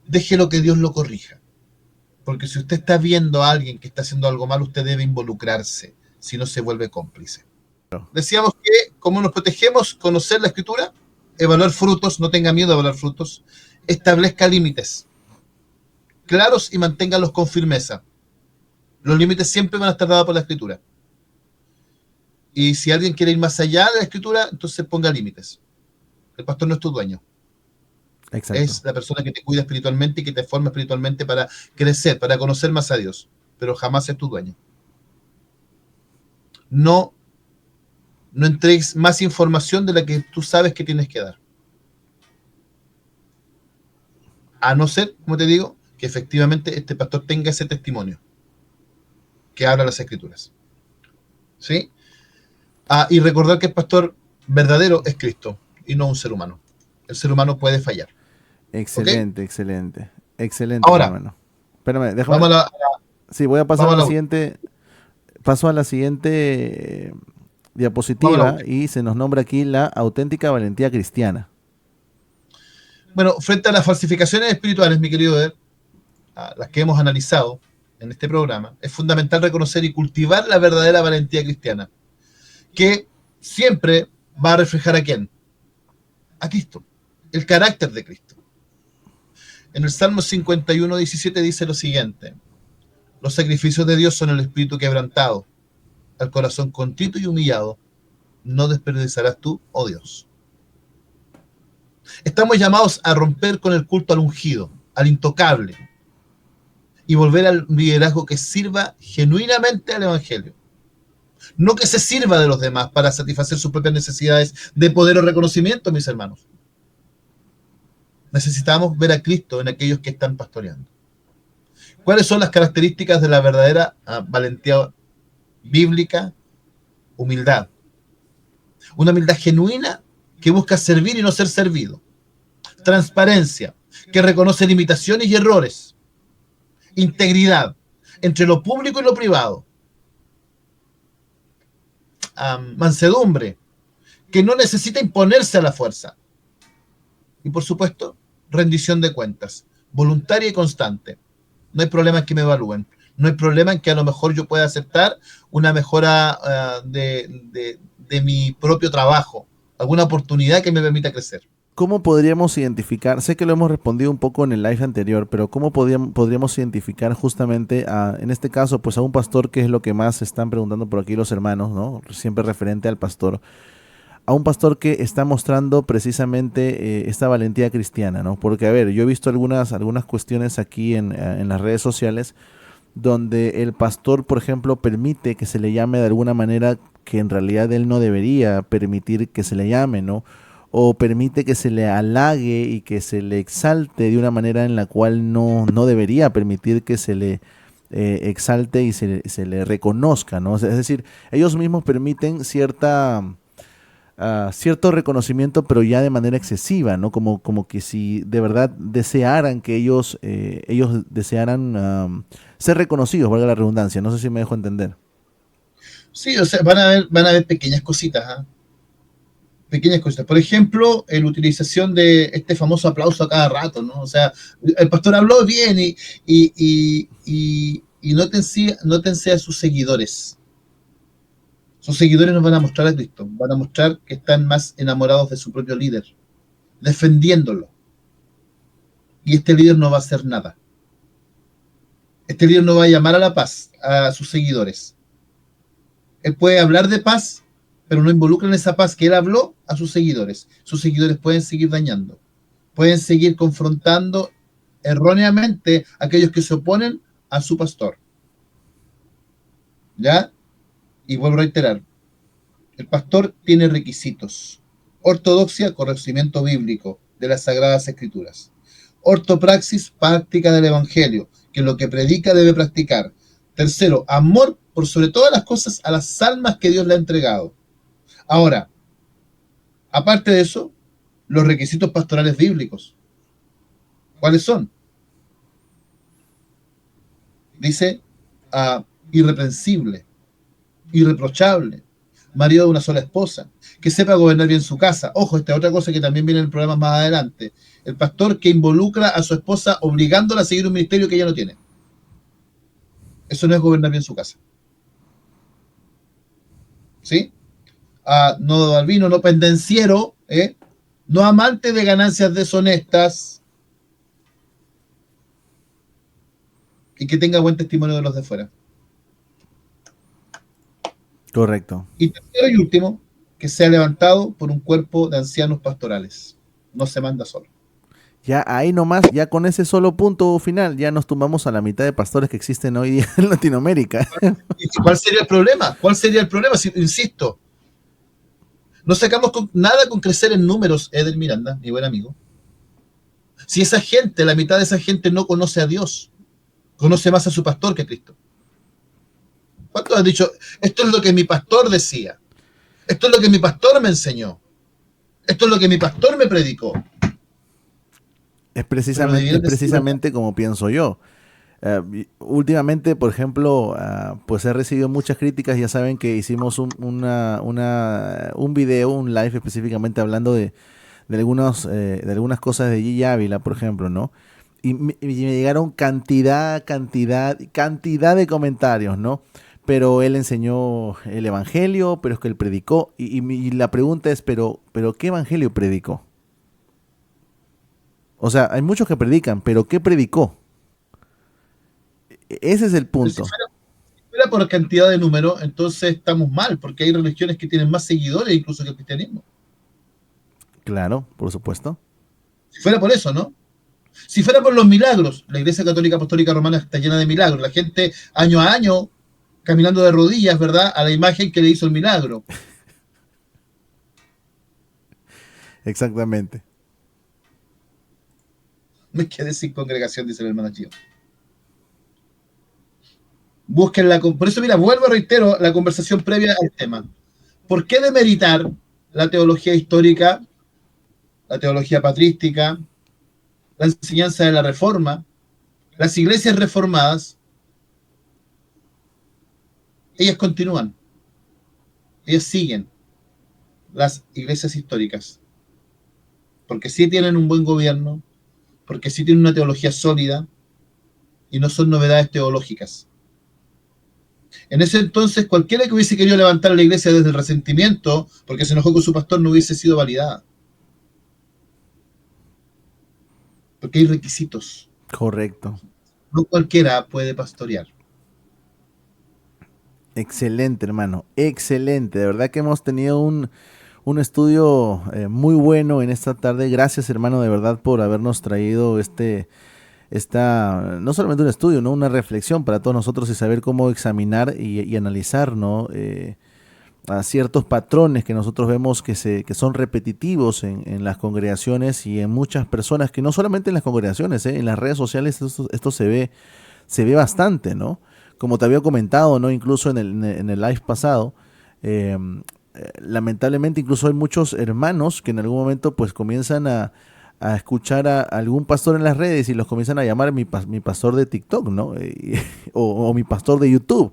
déjelo que Dios lo corrija. Porque si usted está viendo a alguien que está haciendo algo mal, usted debe involucrarse, si no se vuelve cómplice. Decíamos que, como nos protegemos, conocer la Escritura, evaluar frutos, no tenga miedo a evaluar frutos, establezca límites claros y manténgalos con firmeza. Los límites siempre van a estar dados por la Escritura. Y si alguien quiere ir más allá de la Escritura, entonces ponga límites. El pastor no es tu dueño. Exacto. Es la persona que te cuida espiritualmente y que te forma espiritualmente para crecer, para conocer más a Dios. Pero jamás es tu dueño. No entregues más información de la que tú sabes que tienes que dar. A no ser, como te digo, que efectivamente este pastor tenga ese testimonio que habla las Escrituras. ¿Sí? Y recordar que el pastor verdadero es Cristo y no un ser humano. El ser humano puede fallar. Excelente, ¿Okay? excelente. Excelente, mi Ahora, hermano. Espérame, déjame. vamos a la, Sí, voy a pasar vamos a a la la última. siguiente. Paso a la siguiente Vamos a la diapositiva última. y se nos nombra aquí la auténtica valentía cristiana. Bueno, frente a las falsificaciones espirituales, mi querido Eder, las que hemos analizado en este programa, es fundamental reconocer y cultivar la verdadera valentía cristiana, que siempre va a reflejar ¿a quién? A Cristo, el carácter de Cristo. En el Salmo 51:17 dice lo siguiente: los sacrificios de Dios son el espíritu quebrantado, al corazón contrito y humillado, no desperdiciarás tú, oh Dios. Estamos llamados a romper con el culto al ungido, al intocable, y volver al liderazgo que sirva genuinamente al Evangelio. No que se sirva de los demás para satisfacer sus propias necesidades de poder o reconocimiento, mis hermanos. Necesitamos ver a Cristo en aquellos que están pastoreando. ¿Cuáles son las características de la verdadera valentía bíblica? Humildad. Una humildad genuina que busca servir y no ser servido. Transparencia, que reconoce limitaciones y errores. Integridad, entre lo público y lo privado. Mansedumbre, que no necesita imponerse a la fuerza. Y por supuesto, rendición de cuentas, voluntaria y constante. No hay problema en que me evalúen. No hay problema en que a lo mejor yo pueda aceptar una mejora de mi propio trabajo, alguna oportunidad que me permita crecer. ¿Cómo podríamos identificar? Sé que lo hemos respondido un poco en el live anterior, pero ¿cómo podríamos identificar justamente en este caso, pues a un pastor, que es lo que más están preguntando por aquí los hermanos, ¿no? Siempre referente al pastor, a un pastor que está mostrando precisamente esta valentía cristiana, ¿no? Porque, a ver, yo he visto algunas cuestiones aquí en las redes sociales donde el pastor, por ejemplo, permite que se le llame de alguna manera que en realidad él no debería permitir que se le llame, ¿no? O permite que se le halague y que se le exalte de una manera en la cual no debería permitir que se le exalte y se le reconozca, ¿no? Es decir, ellos mismos permiten cierto reconocimiento, pero ya de manera excesiva, ¿no? Como que si de verdad desearan que ellos desearan ser reconocidos, valga la redundancia. No sé si me dejo entender. Sí, o sea, van a ver pequeñas cositas, ¿eh? Pequeñas cositas. Por ejemplo, la utilización de este famoso aplauso a cada rato, ¿no? O sea, el pastor habló bien y nótense a sus seguidores. Sus seguidores nos van a mostrar a Cristo, van a mostrar que están más enamorados de su propio líder, defendiéndolo. Y este líder no va a hacer nada. Este líder no va a llamar a la paz a sus seguidores. Él puede hablar de paz, pero no involucra en esa paz que él habló a sus seguidores. Sus seguidores pueden seguir dañando, pueden seguir confrontando erróneamente a aquellos que se oponen a su pastor. ¿Ya? Y vuelvo a reiterar, el pastor tiene requisitos: ortodoxia, conocimiento bíblico de las Sagradas Escrituras; ortopraxis, práctica del Evangelio, que lo que predica debe practicar; Tercero, amor por sobre todas las cosas a las almas que Dios le ha entregado. Ahora, aparte de eso, los requisitos pastorales bíblicos. ¿Cuáles son? Dice, irreprensible, irreprochable, marido de una sola esposa, que sepa gobernar bien su casa. Ojo, esta es otra cosa que también viene en el programa más adelante. El pastor que involucra a su esposa obligándola a seguir un ministerio que ella no tiene. Eso no es gobernar bien su casa. ¿Sí? No dar vino, no pendenciero, no amante de ganancias deshonestas y que tenga buen testimonio de los de fuera. Correcto. Y tercero y último, que sea levantado por un cuerpo de ancianos pastorales. No se manda solo. Ya ahí nomás, ya con ese solo punto final, ya nos tumbamos a la mitad de pastores que existen hoy día en Latinoamérica. ¿Y cuál sería el problema? ¿Cuál sería el problema? Si, insisto, no sacamos nada con crecer en números, Eder Miranda, mi buen amigo. Si esa gente, la mitad de esa gente no conoce a Dios, conoce más a su pastor que a Cristo. ¿Cuántos han dicho, esto es lo que mi pastor decía? Esto es lo que mi pastor me enseñó. Esto es lo que mi pastor me predicó. Es precisamente como pienso yo. Últimamente, por ejemplo, pues he recibido muchas críticas. Ya saben que hicimos un video, un live específicamente hablando de algunas cosas de Gigi Ávila, por ejemplo, ¿no? Y me llegaron cantidad de comentarios, ¿no? Pero él enseñó el evangelio, pero es que él predicó. Y la pregunta es, ¿pero qué evangelio predicó? O sea, hay muchos que predican, pero ¿qué predicó? Ese es el punto. Si fuera por cantidad de números, entonces estamos mal, porque hay religiones que tienen más seguidores incluso que el cristianismo. Claro, por supuesto. Si fuera por eso, ¿no? Si fuera por los milagros, la Iglesia Católica Apostólica Romana está llena de milagros. La gente año a año caminando de rodillas, ¿verdad? A la imagen que le hizo el milagro. Exactamente. Me quedé sin congregación, dice el hermano Chío. Busquen la... Por eso, mira, vuelvo, reitero, la conversación previa al tema. ¿Por qué demeritar la teología histórica, la teología patrística, la enseñanza de la Reforma, las iglesias reformadas? Ellas continúan, ellas siguen las iglesias históricas, porque sí tienen un buen gobierno, porque sí tienen una teología sólida y no son novedades teológicas. En ese entonces, cualquiera que hubiese querido levantar la iglesia desde el resentimiento, porque se enojó con su pastor, no hubiese sido validada. Porque hay requisitos. Correcto. No cualquiera puede pastorear. Excelente, hermano. Excelente. De verdad que hemos tenido un estudio muy bueno en esta tarde. Gracias, hermano, de verdad, por habernos traído no solamente un estudio, ¿no? Una reflexión para todos nosotros y saber cómo examinar y analizar, ¿no? A ciertos patrones que nosotros vemos que son repetitivos en las congregaciones y en muchas personas, que no solamente en las congregaciones, en las redes sociales esto se ve bastante, ¿no? Como te había comentado, ¿no? Incluso en el live pasado, lamentablemente incluso hay muchos hermanos que en algún momento pues comienzan a escuchar a algún pastor en las redes y los comienzan a llamar mi pastor de TikTok, ¿no? O mi pastor de YouTube.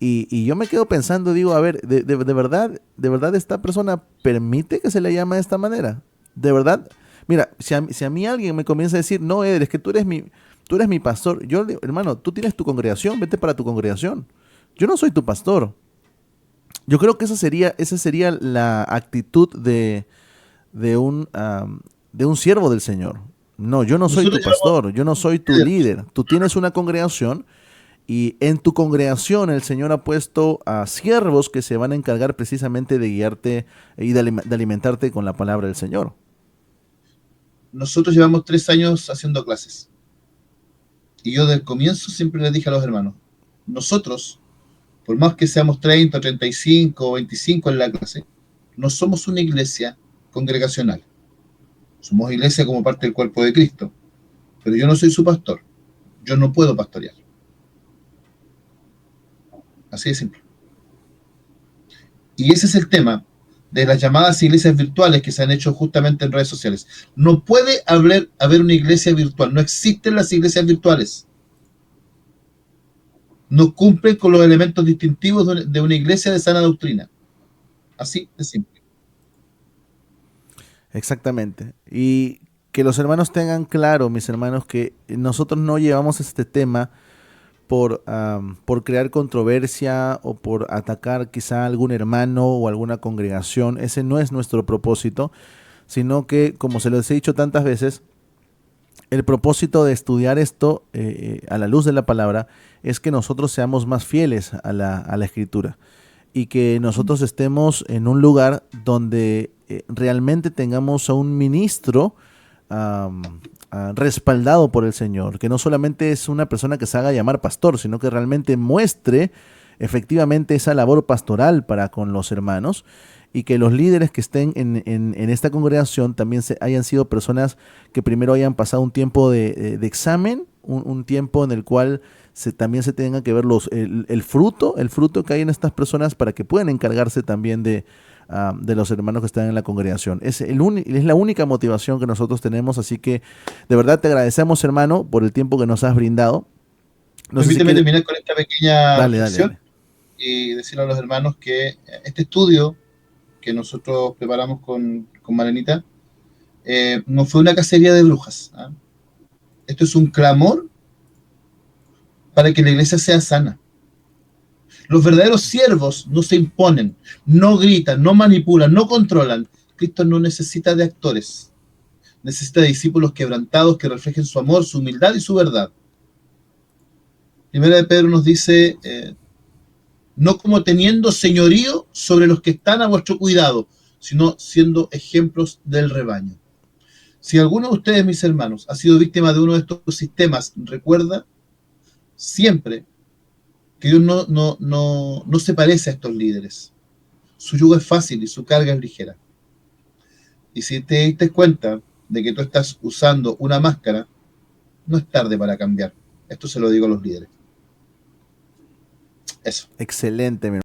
Y yo me quedo pensando, digo, a ver, de verdad esta persona permite que se le llame de esta manera? ¿De verdad? Mira, si a mí alguien me comienza a decir, no, Eder, es que tú eres mi pastor. Yo le digo, hermano, tú tienes tu congregación, vete para tu congregación. Yo no soy tu pastor. Yo creo que esa sería la actitud de un siervo del Señor. No, yo no soy tu pastor, yo no soy tu líder. Tú tienes una congregación y en tu congregación el Señor ha puesto a siervos que se van a encargar precisamente de guiarte y de alimentarte con la palabra del Señor. Nosotros llevamos 3 años haciendo clases. Y yo del comienzo siempre les dije a los hermanos, nosotros, por más que seamos 30, 35 o 25 en la clase, no somos una iglesia congregacional. Somos iglesia como parte del cuerpo de Cristo. Pero yo no soy su pastor. Yo no puedo pastorear. Así de simple. Y ese es el tema de las llamadas iglesias virtuales que se han hecho justamente en redes sociales. No puede haber una iglesia virtual, no existen las iglesias virtuales. No cumplen con los elementos distintivos de una iglesia de sana doctrina. Así de simple. Exactamente. Y que los hermanos tengan claro, mis hermanos, que nosotros no llevamos este tema por crear controversia o por atacar quizá a algún hermano o alguna congregación. Ese no es nuestro propósito, sino que, como se los he dicho tantas veces, el propósito de estudiar esto a la luz de la palabra es que nosotros seamos más fieles a la escritura y que nosotros estemos en un lugar donde realmente tengamos a un ministro respaldado por el Señor, que no solamente es una persona que se haga llamar pastor, sino que realmente muestre efectivamente esa labor pastoral para con los hermanos y que los líderes que estén en esta congregación también hayan sido personas que primero hayan pasado un tiempo de examen, un tiempo en el cual también se tenga que ver el fruto que hay en estas personas para que puedan encargarse también de los hermanos que están en la congregación. Es la única motivación que nosotros tenemos, así que de verdad te agradecemos, hermano, por el tiempo que nos has brindado. No sé si Permíteme quieres... terminar con esta pequeña Dale, dale, reflexión dale. y decirle a los hermanos que este estudio que nosotros preparamos con Marenita no fue una cacería de brujas. ¿Ah? Esto es un clamor para que la iglesia sea sana. Los verdaderos siervos no se imponen, no gritan, no manipulan, no controlan. Cristo no necesita de actores, necesita de discípulos quebrantados que reflejen su amor, su humildad y su verdad. Primera de Pedro nos dice, no como teniendo señorío sobre los que están a vuestro cuidado, sino siendo ejemplos del rebaño. Si alguno de ustedes, mis hermanos, ha sido víctima de uno de estos sistemas, recuerda siempre que Dios no se parece a estos líderes. Su yugo es fácil y su carga es ligera. Y si te diste cuenta de que tú estás usando una máscara, no es tarde para cambiar. Esto se lo digo a los líderes. Eso. Excelente, mi